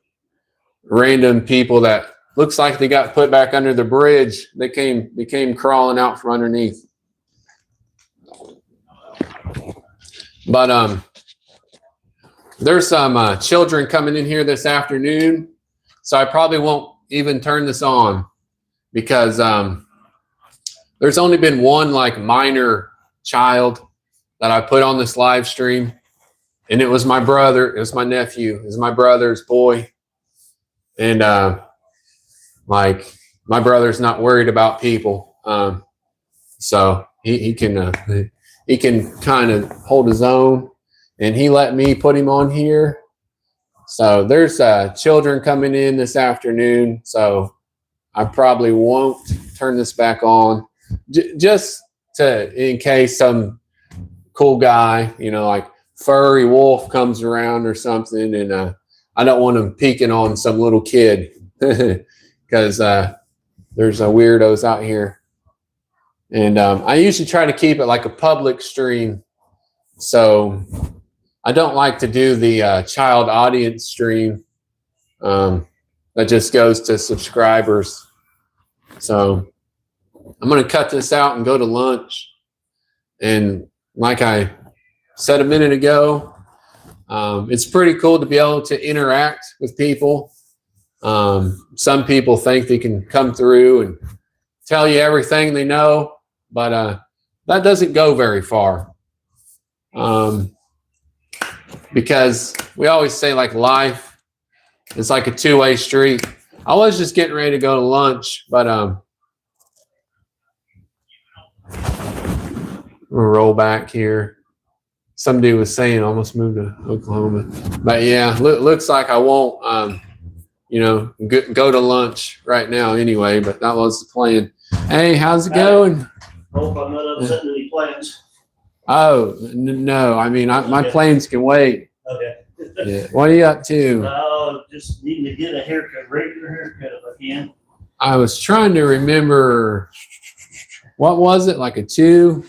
random people that looks like they got put back under the bridge. They came crawling out from underneath. But there's some children coming in here this afternoon, so I probably won't even turn this on, because there's only been one minor child that I put on this live stream, and it was my brother. It was my nephew. It was my brother's boy. And my brother's not worried about people. So he can kind of hold his own, and he let me put him on here. So there's children coming in this afternoon, so I probably won't turn this back on, just in case some cool guy, like Furry Wolf comes around or something, and I don't want him peeking on some little kid because there's weirdos out here. And I usually try to keep it like a public stream, so I don't like to do the child audience stream that just goes to subscribers. So I'm going to cut this out and go to lunch. And like I said a minute ago, it's pretty cool to be able to interact with people. Some people think they can come through and tell you everything they know, but that doesn't go very far. Because we always say like life is like a two-way street. I was just getting ready to go to lunch, but we'll roll back here. Somebody was saying almost moved to Oklahoma, but yeah, looks like I won't, go to lunch right now anyway. But that was the plan. Hey, how's it going? Hope I'm not upsetting any plans. Oh no, I mean my plans can wait. Okay. Yeah. What are you up to? Just needing to get a haircut, regular haircut if I can. I was trying to remember. What was it? Like a 2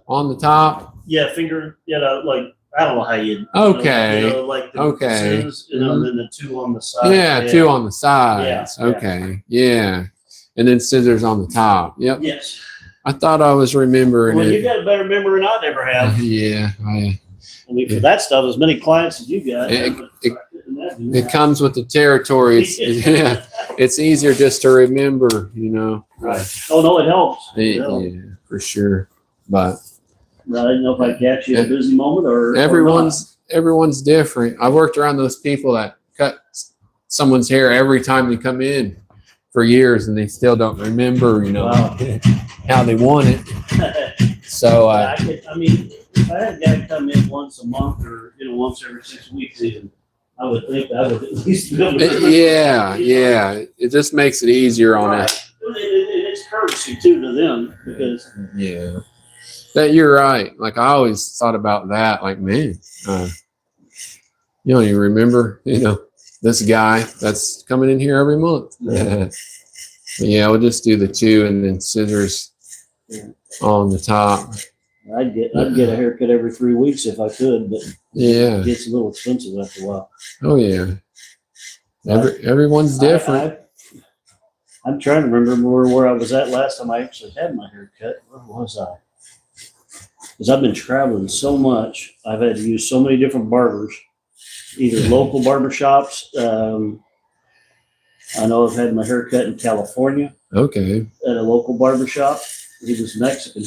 on the top? Yeah, finger. Like I don't know how you. Okay. Like the Okay. Sims, and then the 2 on the side. Yeah, 2 on the sides. Yeah. Okay. Yeah. And then scissors on the top. Yep. Yes. I thought I was remembering Well, it. you got a better memory than I ever have. Yeah. I mean, for that stuff, as many clients as you got. It comes with the territory. It's easier just to remember, Right. Oh no, it helps. Yeah, for sure. But I didn't know if I'd catch you at a busy moment or everyone's different. I worked around those people that cut someone's hair every time they come in for years, and they still don't remember, Wow. how they want it. So I mean, if I had a guy come in once a month or once every 6 weeks, even I would think I would at least be able to. Yeah. It just makes it easier on Right. it. It's courtesy too to them because Yeah. That you're right. Like I always thought about that. Like, man, you don't even remember, this guy that's coming in here every month. Yeah, we'll just do the 2 and then scissors on the top. I'd get a haircut every 3 weeks if I could, but Yeah. it gets a little expensive after a while. Oh yeah. Everyone's different. I'm trying to remember where I was at last time I actually had my haircut. Where was I? Because I've been traveling so much, I've had to use so many different barbers, either local barbershops. I know I've had my haircut in California Okay. at a local barbershop. He was Mexican.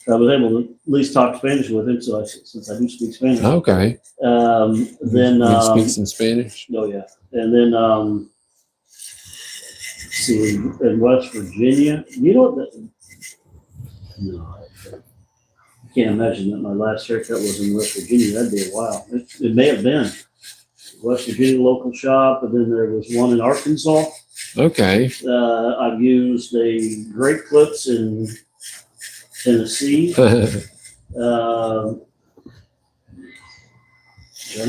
I was able to at least talk Spanish with him, since I do speak Spanish. Okay. Then You speak some Spanish? oh yeah, and then let's see, in West Virginia, no, I can't imagine that my last haircut was in West Virginia. That'd be a while. It may have been West Virginia local shop, and then there was one in Arkansas. Okay. I've used a Great Clips in Tennessee. Trying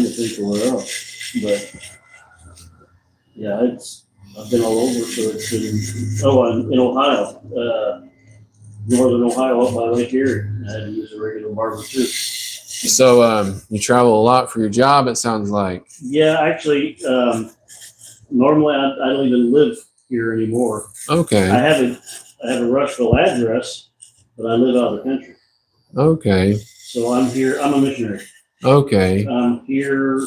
to think of where else, but yeah, I've been all over. So it's in Ohio, northern Ohio, up by Lake Erie. I had to use a regular barber too. So you travel a lot for your job, it sounds like. Yeah, actually, normally I don't even live here anymore. Okay. I have a Rushville address, but I live out of the country. Okay. So I'm here. I'm a missionary. Okay. I'm here.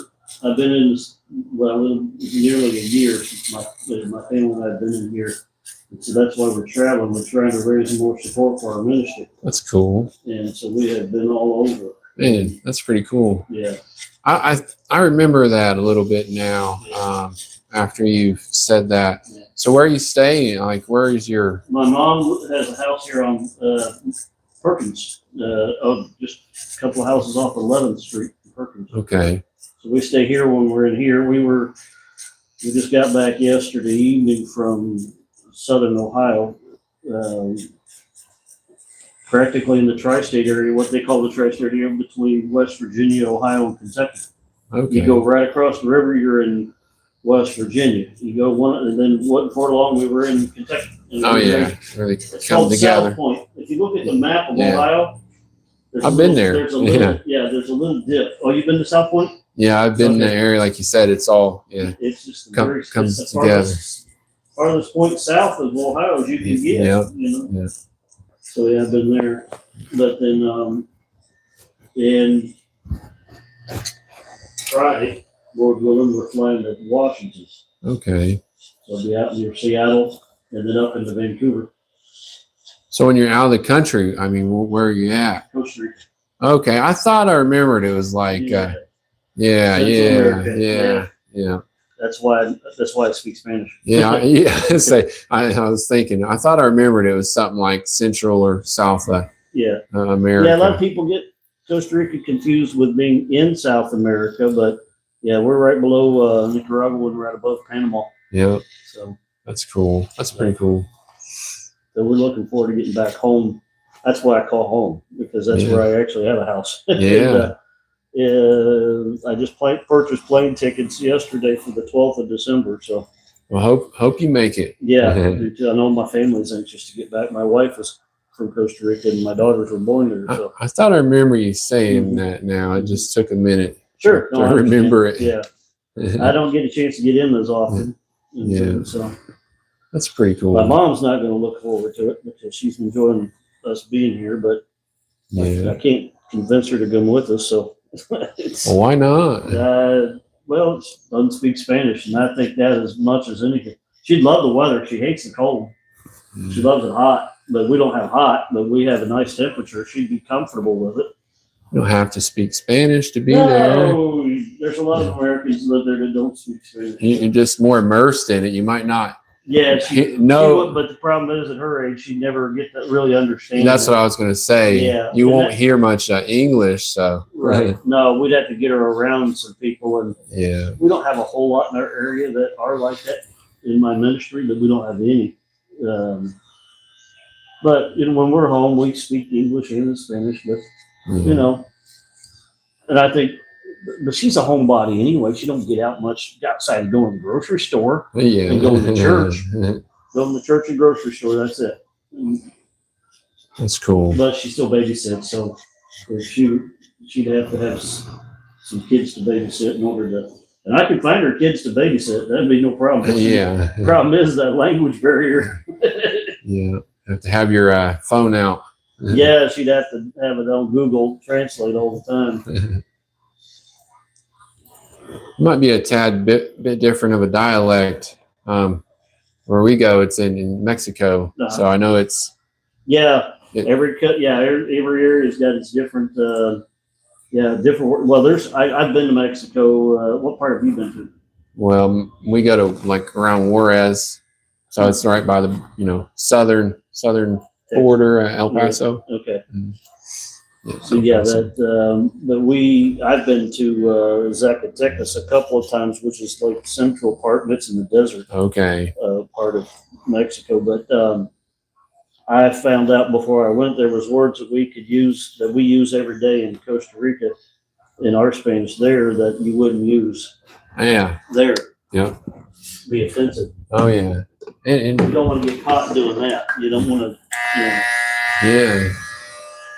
I've been in this, nearly a year since my family and I have been in here. And so that's why we're traveling. We're trying to raise more support for our ministry. That's cool. And so we have been all over. Man, that's pretty cool. Yeah. I remember that a little bit now. after you've said that. Yeah. So where are you staying? Like, where is your? My mom has a house here on Perkins, just a couple of houses off 11th Street, Perkins. Okay. So we stay here when we're in here. We just got back yesterday evening from Southern Ohio, practically in the tri-state area, what they call the tri-state area between West Virginia, Ohio, and Kentucky. Okay. You go right across the river, you're in West Virginia. You go one, and then before long, we were in Kentucky. And Oh we were yeah, really It's come called together. South Point. If you look at the map of Yeah. Ohio, there's I've a been little- there. There's a little, there's a little dip. Oh, you've been to South Point? Yeah, I've been in the Okay. area, like you said. It's all It's just the comes it's the together. farthest point south of Ohio as you can get. Yeah. You know? Yeah. So yeah, I've been there. But then in Friday, Lord willing, we're flying to Washington. Okay. So I'll be out near Seattle and then up into Vancouver, So when you're out of the country, I mean, where are you at? Costa Rica. Okay, I thought I remembered it was like, yeah, Central America. yeah. That's why I speak Spanish. Yeah. Say, I was thinking, I thought I remembered it was something like Central or South Yeah. America. Yeah, a lot of people get Costa Rica confused with being in South America, but yeah, we're right below Nicaragua and right above Panama. Yeah, So that's cool. That's pretty cool. we're looking forward to getting back home. That's why I call home, because that's Yeah. where I actually have a house. Yeah. I just purchased plane tickets yesterday for the 12th of December. So Well, hope you make it. yeah, I know my family's anxious to get back. My wife is from Costa Rica and my daughters were born there. So I thought I remember you saying Mhm. that. Now it just took a minute sure, to remember it. Yeah, I don't get a chance to get in as often. And Yeah. So That's pretty cool. my mom's not going to look forward to it because she's enjoying us being here, but Yeah. I can't convince her to come with us. So it's, Well, why not? well, she doesn't speak Spanish, and I think that as much as anything. She'd love the weather. She hates the cold. She loves it hot, but we don't have hot, but we have a nice temperature. She'd be comfortable with it. You don't have to speak Spanish to be there. No, there's a lot of Americans that live there that don't speak Spanish. You're just more immersed in it. You might not. Yeah, No, but the problem is at her age, she never get to really understand. that's what I was going to say. Yeah. You And won't that- hear much English, so Right. No, we'd have to get her around some people, and yeah. we don't have a whole lot in our area that are like that in my ministry, but we don't have any. But when we're home, we speak English and Spanish, but and I think, but she's a homebody anyway. She don't get out much outside of going to the grocery store, Yeah. and going to church. Going to church and grocery store. That's it. That's cool. But she still babysits, so if she'd have to have some kids to babysit in order to. And I can find her kids to babysit. That'd be no problem. Yeah. Problem is that language barrier. Yeah. Have to have your phone out. Yeah, she'd have to have it on Google Translate all the time. Might be a tad bit different of a dialect. Where we go, it's in Mexico, Uh-huh. so I know it's. Yeah, It- every area's got its different. Different. Well, I've been to Mexico. What part have you been to? Well, we go to like around Juarez, so it's right by the southern border, El Paso. Okay. Yeah, So yeah, I've been to Zacatecas a couple of times, which is like the central part, and it's in the desert Okay. part of Mexico. But I found out before I went there was words that we use every day in Costa Rica in our Spanish there that you wouldn't use Yeah. there. Yeah. Be offensive. Oh yeah. And You don't want to get caught doing that. You don't want to. yeah,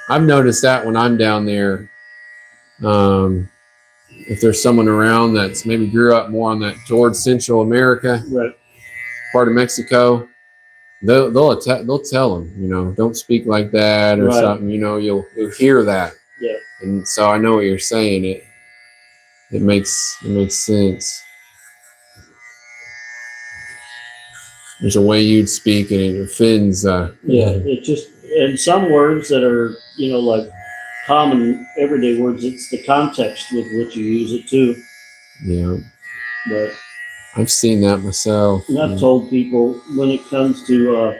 I've noticed that when I'm down there. If there's someone around that's maybe grew up more on that towards Central America Right. part of Mexico, they'll tell them, don't speak like that or Right. something. You'll hear that. Yeah. And so I know what you're saying. It makes sense. There's a way you'd speak and it offends. Yeah, it just, and some words that are, like common everyday words, it's the context with which you use it too. Yeah. But I've seen that myself. And I've told people when it comes to, in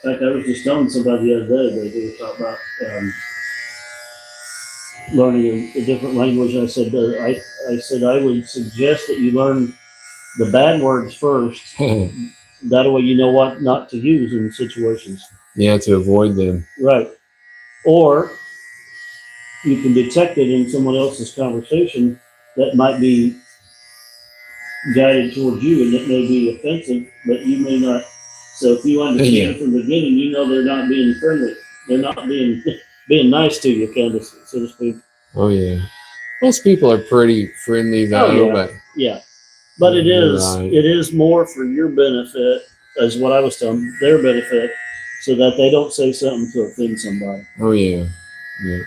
fact, I was just telling somebody the other day that they were talking about learning a different language. I said, I said I would suggest that you learn the bad words first. That way you know what not to use in situations. Yeah, to avoid them. Right. Or you can detect it in someone else's conversation that might be guided towards you and it may be offensive, but you may not. So if you understand from the beginning, you know they're not being friendly. They're not being nice to you, kind of, so to speak. Oh yeah. Most people are pretty friendly though, yeah. but Yeah. But it You're is right. it is more for your benefit, as what I was telling, their benefit, so that they don't say something to offend somebody. oh yeah. Yeah.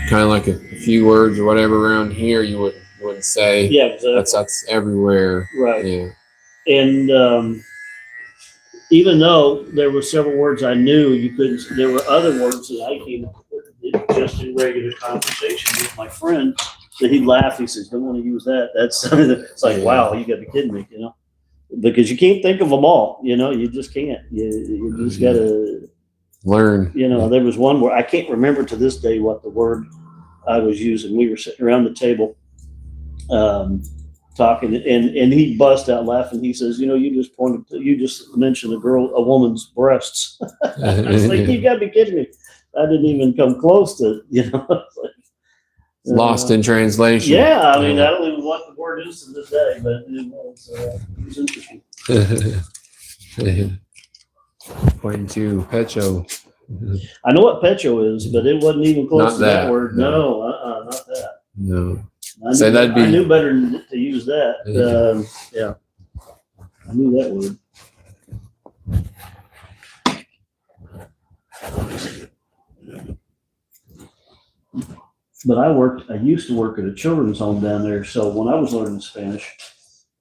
Kind of like a few words or whatever around here you wouldn't say. Yeah, exactly. That's everywhere. Right. Yeah. And even though there were several words I knew, you couldn't. There were other words that I came up with just in regular conversation with my friend. That he'd laugh. He says, "Don't want to use that." That's it's like, wow, you got to be kidding me, you know? Because you can't think of them all. You know, you just can't. You just got to learn. You know, there was one where I can't remember to this day what the word I was using. We were sitting around the table, talking, and he bust out laughing. He says, "You know, you just mentioned a woman's breasts." I was like, "You got to be kidding me!" I didn't even come close to, you know. Lost in translation. Yeah, I mean, I don't even know what the word is to this day, but it was interesting. Pointing to Pecho. I know what pecho is, but it wasn't even close Not to that that, word. no. No, not that. No. I So that'd be- I knew better than to use that. Yeah, I knew that word. But I used to work at a children's home down there. So when I was learning Spanish,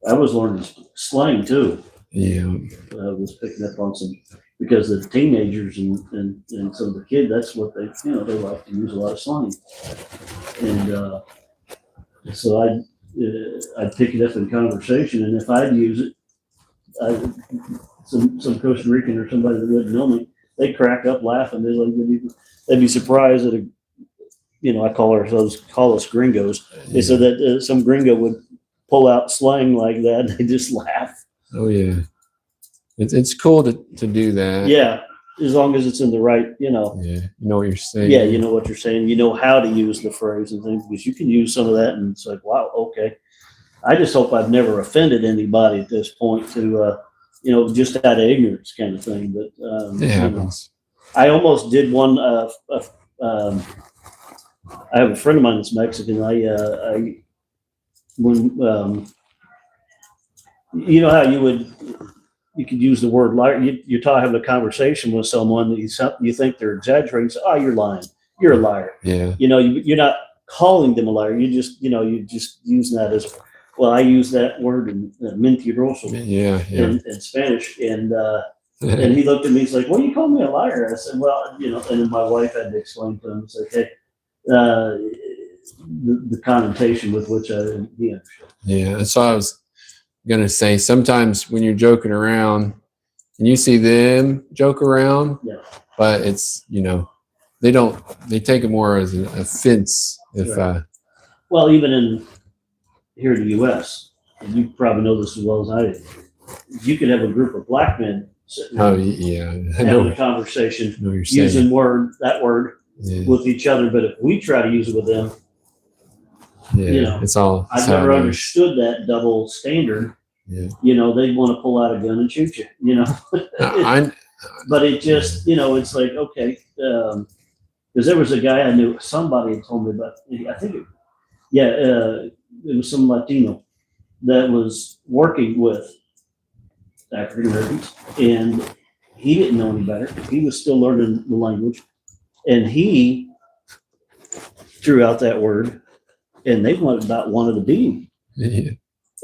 I was learning slang too. Yeah. I was picking up on some, because the teenagers and some of the kids, that's what they like to use a lot of slang. And so I'd pick it up in conversation, and if I'd use it, some Costa Rican or somebody that wouldn't know me, they'd crack up laughing. They'd be surprised that I call us gringos. They said that some gringo would pull out slang like that, and they just laugh. Oh yeah. It's cool to do that. Yeah, as long as it's in the right, Yeah. You know what you're saying. Yeah, you know what you're saying. You know how to use the phrase and things, because you can use some of that, and it's like, wow, okay. I just hope I've never offended anybody at this point to, just out of ignorance kind of thing. But It happens. I almost did one. I have a friend of mine that's Mexican. When you know how you could use the word liar. You're having a conversation with someone that you think they're exaggerating. So, oh, you're lying. You're a liar. Yeah. You're not calling them a liar. You just using that as, well, I use that word in mentiroso in Spanish. And he looked at me, he's like, "What do you call me a liar?" I said, "Well, and then my wife had to explain to him, it's like, hey, the connotation with which he understood. Yeah. That's what I was gonna say. Sometimes when you're joking around and you see them joke around, Yeah. but it's they take it more as an offense. If Right. Well, even here in the U.S., and you probably know this as well as I do, you could have a group of black men sitting oh there yeah, I having know a conversation what you're saying. using that word Yeah. with each other, but if we try to use it with them, Yeah. It's all. I've never understood that double standard. Yeah. They want to pull out a gun and shoot you. But it just, it's like, okay, because there was a guy I knew, somebody had told me about, I think it was some Latino that was working with African Americans, and he didn't know any better. He was still learning the language, and he threw out that word, and they about wanted to beat him. Yeah.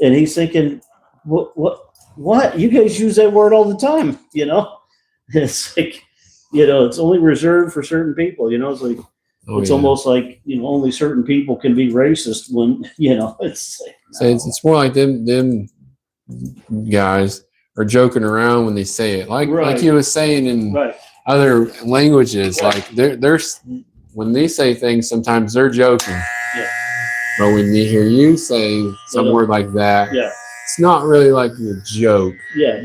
And he's thinking, what? You guys use that word all the time, It's like, it's only reserved for certain people, It's like, Oh, It's yeah. almost like, only certain people can be racist when, it's like, So it's more like them guys are joking around when they say it, like Right. you was saying in right. other languages. Right. Like there's when they say things, sometimes they're joking. Yeah. But when they hear you say some don't. word like that, Yeah. it's not really like a joke. Yeah.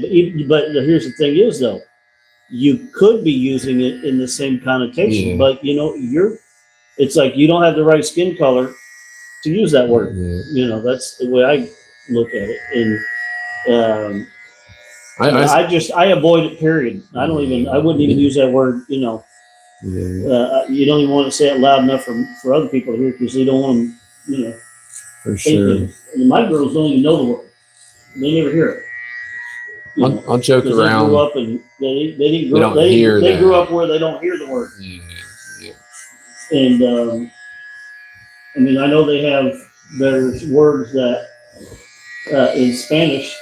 But here's the thing is, though, you could be using it in the same connotation, Yeah. but, it's like you don't have the right skin color to use that word. Yeah. That's the way I look at it. And I I avoid it, period. I wouldn't even use that word, yeah. you don't even want to say it loud enough for other people to hear because they don't want them, For sure. thinking. And my girls don't even know the word. They never hear it. I'll joke 'Cause around. They grew up and they didn't grow They up. don't hear They that. grew up where they don't hear the word. Yeah. And I know there's words that in Spanish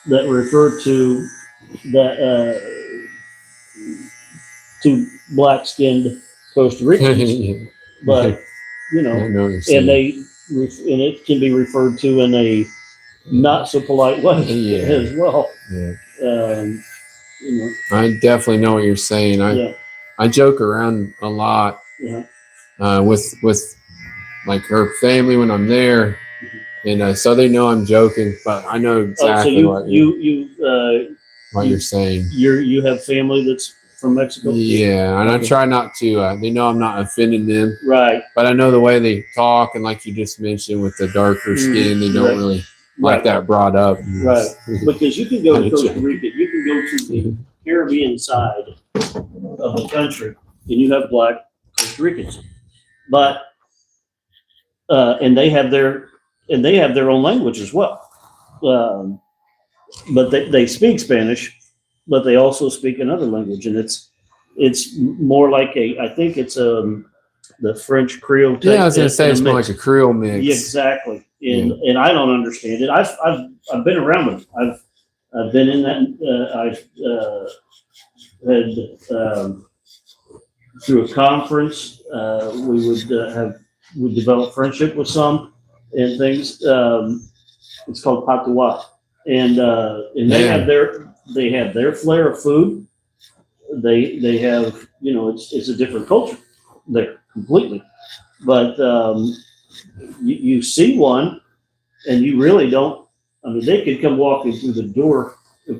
that refer to that to black-skinned Costa Ricans, but I know what you're saying. and it can be referred to in a not so polite way Yeah. as well. Yeah. I definitely know what you're saying. I joke around a lot with like her family when I'm there, and so they know I'm joking, but I know exactly what you're saying. You have family that's from Mexico. Yeah, and Okay. I try not to. They know I'm not offending them, Right. but I know the way they talk, and like you just mentioned with the darker skin, they don't really like that brought up. Right. Because you can go to Costa Rica, you can go to the Caribbean side of the country, and you have black Costa Ricans, but and they have their own language as well. But they speak Spanish, but they also speak another language, and it's more like I think it's the French Creole type. Yeah, I was gonna say it's more like a Creole mix. Yeah, exactly, and I don't understand it. I've been around it. I've been in that. I've had through a conference. We develop friendship with some and things. It's called Patois, and they have their flair of food. They have it's a different culture there completely, but you see one and you really don't. I mean, they could come walking through the door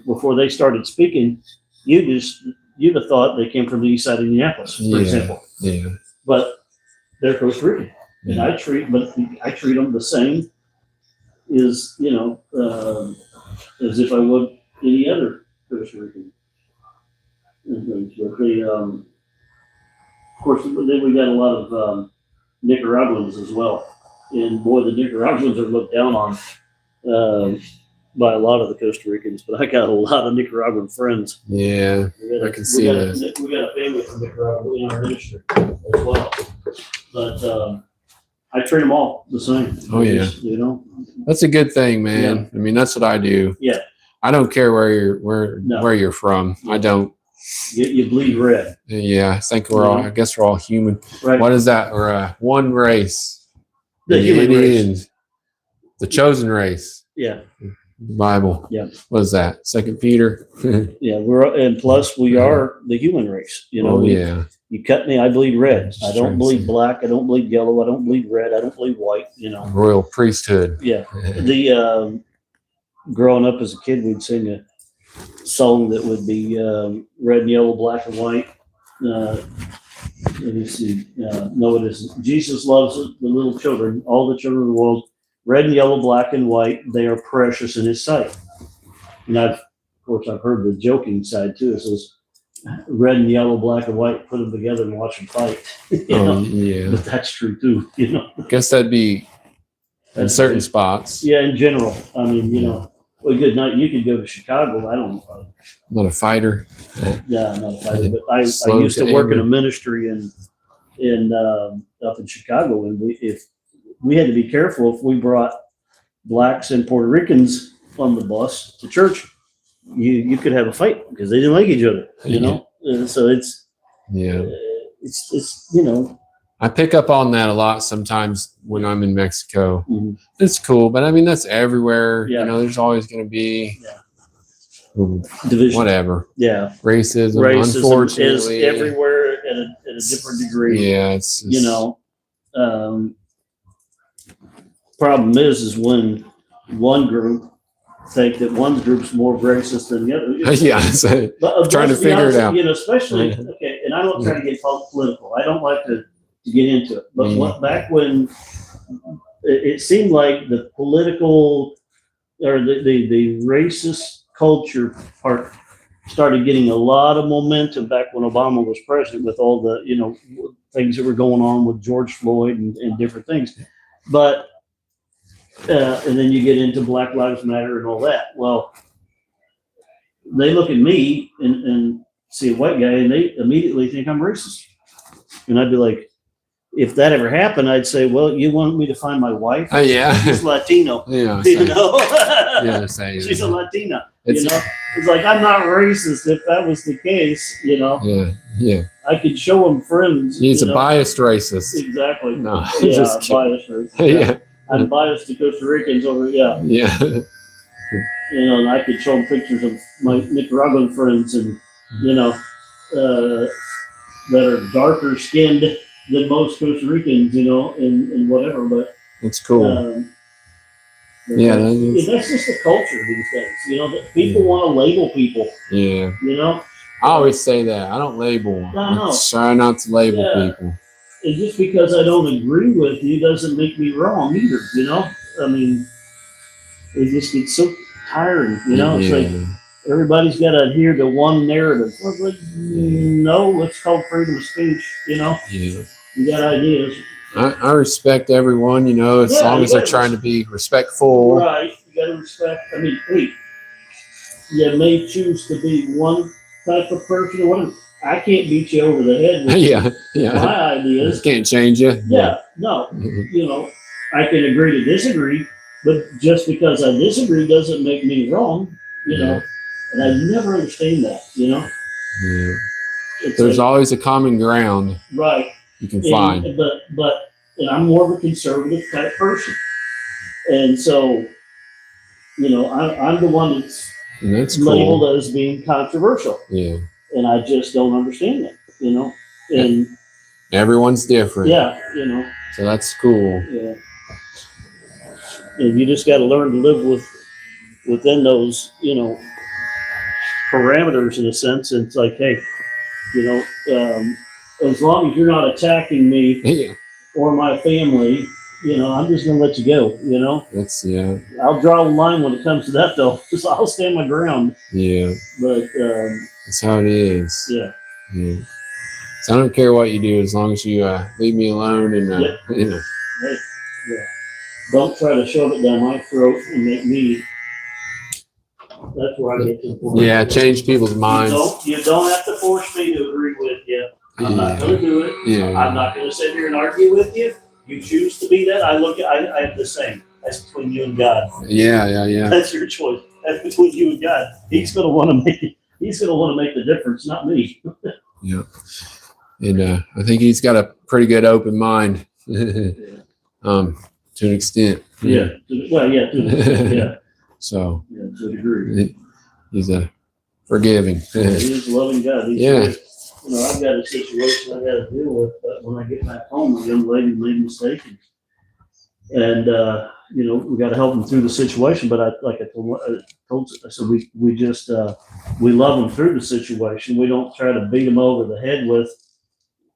before they started speaking. You'd have thought they came from the east side of Minneapolis, for example. Yeah. But they're Costa Rican, and I treat them the same as as if I would any other Costa Rican. But they, of course, then we got a lot of Nicaraguans as well, and boy, the Nicaraguans are looked down on by a lot of the Costa Ricans. But I got a lot of Nicaraguan friends. Yeah, I can see that. We got a family from Nicaragua in our ministry as well, but I treat them all the same. Oh yeah, that's a good thing, man. Yeah. I mean, that's what I do. Yeah, I don't care where you're from. I don't. You bleed red. Yeah, I think we're all. I guess we're all human. Right. What is that? We're one race. The human race. The chosen race. Yeah. Bible. Yeah. What is that? 2 Peter. Yeah, and plus we are the human race. You cut me, I bleed red. I don't bleed black. I don't bleed yellow. I don't bleed red. I don't bleed white. Royal priesthood. Yeah. The growing up as a kid, we'd sing a song that would be red and yellow, black and white. Let me see. No, it isn't. Jesus loves the little children, all the children of the world. Red and yellow, black and white, they are precious in His sight. And I've heard the joking side too. It says, red and yellow, black and white, put them together and watch them fight. Yeah. But that's true too. I guess that'd be in certain spots. Yeah, in general. I mean, well, good night. You could go to Chicago. I don't know. Not a fighter. Yeah, I'm not a fighter. But I used to work in a ministry up in Chicago, and we had to be careful if we brought blacks and Puerto Ricans on the bus to church. You could have a fight because they didn't like each other, And so it's it's you know. I pick up on that a lot sometimes when I'm in Mexico. Mhm. It's cool, but I mean that's everywhere. Yeah. You know, there's always going to be Division. whatever Yeah. racism. Racism is Unfortunately, everywhere at a different degree. yeah, it's You know, problem is when one group think that one group's more racist than the other. yeah. So, But trying to let's be figure it honest, out. You know, especially okay, and I don't try to get political. I don't like to get into it. But back when it seemed like the political or the racist culture part started getting a lot of momentum back when Obama was president with all the, you know, things that were going on with George Floyd and different things. But, and then you get into Black Lives Matter and all that. Well, they look at me and see a white guy and they immediately think I'm racist. And I'd be like, if that ever happened, I'd say, well, you want me to find my wife? yeah, She's Latino. yeah, You know? yeah. Say, She's a Latina. It's- You know? It's like, I'm not racist if that was the case, you know? yeah, yeah. I could show them friends. He's you a know? biased racist. Exactly. No, Yeah, just kidding. biased. Right? Yeah, I'm biased to Costa Ricans over, yeah. yeah, You know, and I could show them pictures of my Nicaraguan friends and, you know, that are darker skinned than most Costa Ricans, you know, and whatever. But, it's cool. Yeah, that is- that's just the culture these days. You know, that people want to label people, yeah. you know, I always say that. I don't label. I know. I try not to label Yeah. people. and just because I don't agree with you doesn't make me wrong either, you know? I mean, it just gets so tiring, you know? It's like everybody's got to adhere to one narrative. Well, but, no, it's called freedom of speech, you know? Yeah. You got ideas. I respect everyone, you know, as Yeah, long you as they're gotta- trying to be respectful. Right. You got to respect. I mean, hey, you may choose to be one type of person or whatever. I can't beat you over the head with Yeah, yeah. my ideas. Can't change you. Yeah, no, you know, I can agree to disagree, but just because I disagree doesn't make me wrong, you know. And I never understand that, you know. Yeah. It's There's like, always a common ground right. you can find. But and I'm more of a conservative type person, and so, you know, I'm the one that's And that's labeled cool. as being controversial, Yeah. and I just don't understand it, you know. And Everyone's different. yeah, you know, So that's cool. yeah. And you just got to learn to live within those, you know, parameters in a sense. And it's like, hey, you know, as long as you're not attacking me Yeah. or my family, you know, I'm just gonna let you go. You know, That's yeah. I'll draw a line when it comes to that, though. Just I'll stand my ground. Yeah. But That's how it is. yeah, Yeah. So I don't care what you do as long as you leave me alone and Yeah. you know. hey, yeah. Don't try to shove it down my throat and make me. That's where I get to the point. Yeah, change people's minds. You don't have to force me to agree with you. I'm not Yeah. going to do it. Yeah. I'm not going to sit here and argue with you. You choose to be that. I have the same. That's between you and God. Yeah. That's your choice. That's between you and God. He's going to want to make. He's going to want to make the difference, not me. Yeah. And I think he's got a pretty good open mind. To an extent. Yeah. Well, yeah. Yeah. So Yeah. To a degree. he's a forgiving. He is a loving God. He's Yeah. You know, I've got a situation I got to deal with, but when I get back home, a young lady made a mistake, and you know, we got to help them through the situation. But I told I said we just we love them through the situation. We don't try to beat them over the head with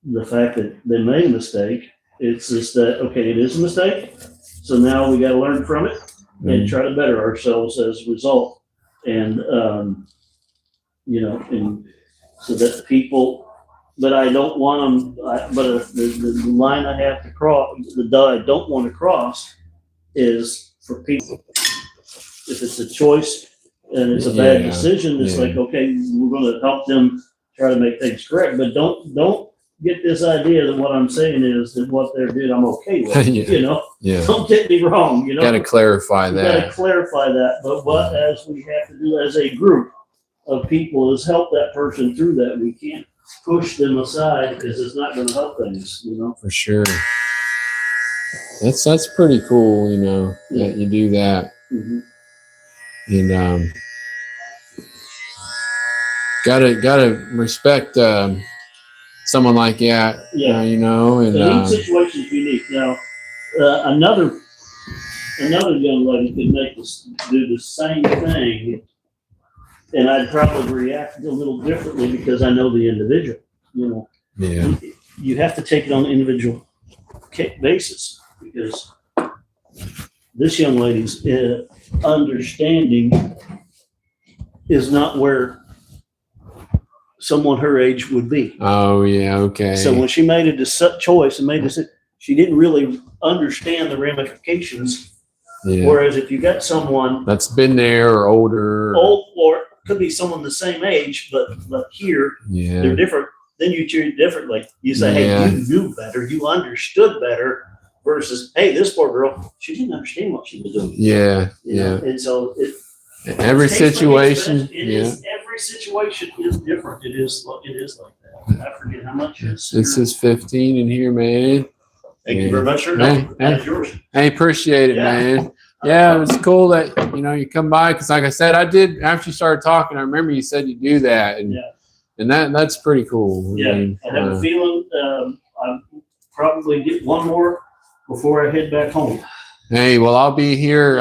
the fact that they made a mistake. It's just that okay, it is a mistake. So now we got to learn from it and try to better ourselves as a result. And you know, and so that people, but I don't want them. But the line I have to cross, I don't want to cross, is for people. If it's a choice and it's a bad Yeah, decision, it's yeah. like okay, we're going to help them try to make things correct. But don't get this idea that what I'm saying is that what they did, I'm okay with. Yeah. You know, Yeah. don't get me wrong. You know, Got to clarify we got to that. clarify that. But what as we have to do as a group of people is help that person through that. We can't push them aside because it's not going to help things, you know. For sure. That's pretty cool, you know, that you do that. Mm-hmm. And gotta respect someone like that. Yeah. You know, and each situation is unique. Now, another young lady could do the same thing, and I'd probably react a little differently because I know the individual. You know, yeah, you have to take it on an individual basis because this young lady's understanding is not where someone her age would be. Oh yeah, okay. So when she made a choice and made this, she didn't really understand the ramifications. Yeah. Whereas if you got someone that's been there or older, old, or could be someone the same age, but here yeah, they're different, then you treat it differently. You say, Yeah. hey, you knew better, you understood better, versus, hey, this poor girl, she didn't understand what she was doing. yeah, You know? yeah. And so Every case by case, situation, every situation is different. It is like that. I forget how much it is. This is 15 in here, man. Thank you very much, sir. Hey, That's yours. I appreciate it, Yeah. man. Yeah, it was cool that you come by because, like I said, I did after you started talking. I remember you said you do that, and Yeah. and that's pretty cool. Yeah, I have a feeling I'll probably get one more before I head back home. Hey, well, I'll be here.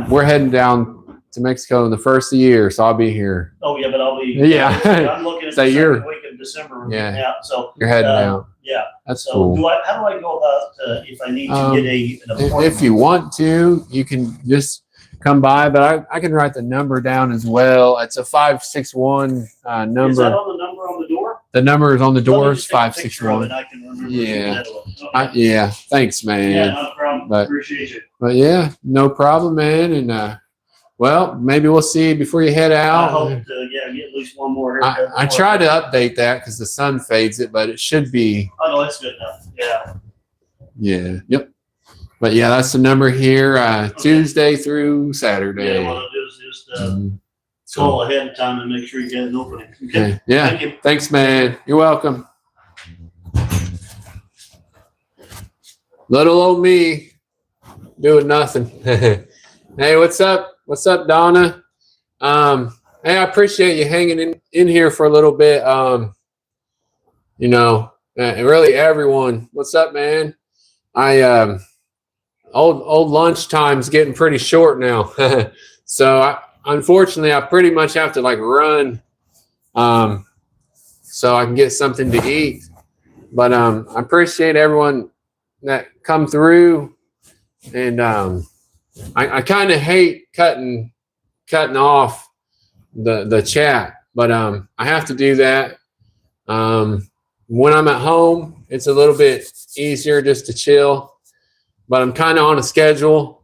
We're heading down to Mexico in the first of the year, so I'll be here. Oh yeah, but I'll be. Yeah. I'm looking at So the you're- second week of December. Yeah. So You're heading out. yeah. That's So cool. how do I go about if I need to get an appointment? If you want to, you can just come by, but I can write the number down as well. It's a 561 number. Is that on the number on the door? The number is on the Let me door. just Is take a picture of 561. it. I can remember. Yeah. Okay. Yeah. Thanks, man. Yeah, no problem. But- Appreciate you. But yeah, no problem, man. And well, maybe we'll see you before you head I out. hope to get at least one more haircut. I try to update that because the sun fades it, but it should be. Oh no, that's good enough. Yeah. Yeah. Yep. But yeah, that's the number here. Tuesday through Saturday. Yeah, what I'll do is just Mhm. call ahead of time and make sure you get an opening. Okay. Okay. Yeah. Thank you. Thanks, man. You're welcome. Little old me doing nothing. Hey, what's up? What's up, Donna? Hey, I appreciate you hanging in here for a little bit. And really everyone. What's up, man? Old lunchtime's getting pretty short now. So unfortunately I pretty much have to run so I can get something to eat. But I appreciate everyone that come through, and I kind of hate cutting off the chat, but I have to do that. When I'm at home, it's a little bit easier just to chill, but I'm kind of on a schedule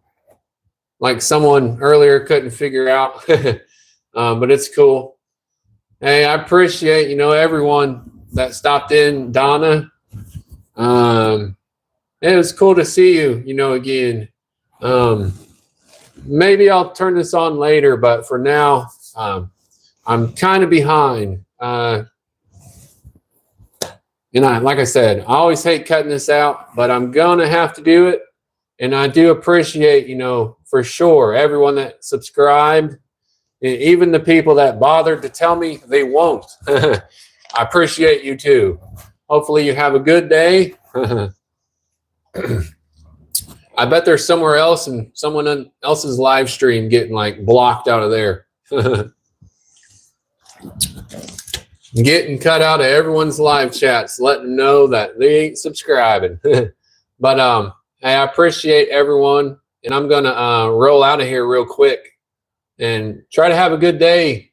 like someone earlier couldn't figure out. But it's cool. Hey, I appreciate everyone that stopped in. Donna, it was cool to see you again. Maybe I'll turn this on later, but for now I'm kind of behind. And like I said, I always hate cutting this out, but I'm gonna have to do it. And I do appreciate for sure everyone that subscribed, and even the people that bothered to tell me they won't. I appreciate you too. Hopefully you have a good day. I bet there's somewhere else and someone else's live stream getting blocked out of there. Getting cut out of everyone's live chats, letting them know that they ain't subscribing. But hey, I appreciate everyone, and I'm gonna roll out of here real quick and try to have a good day.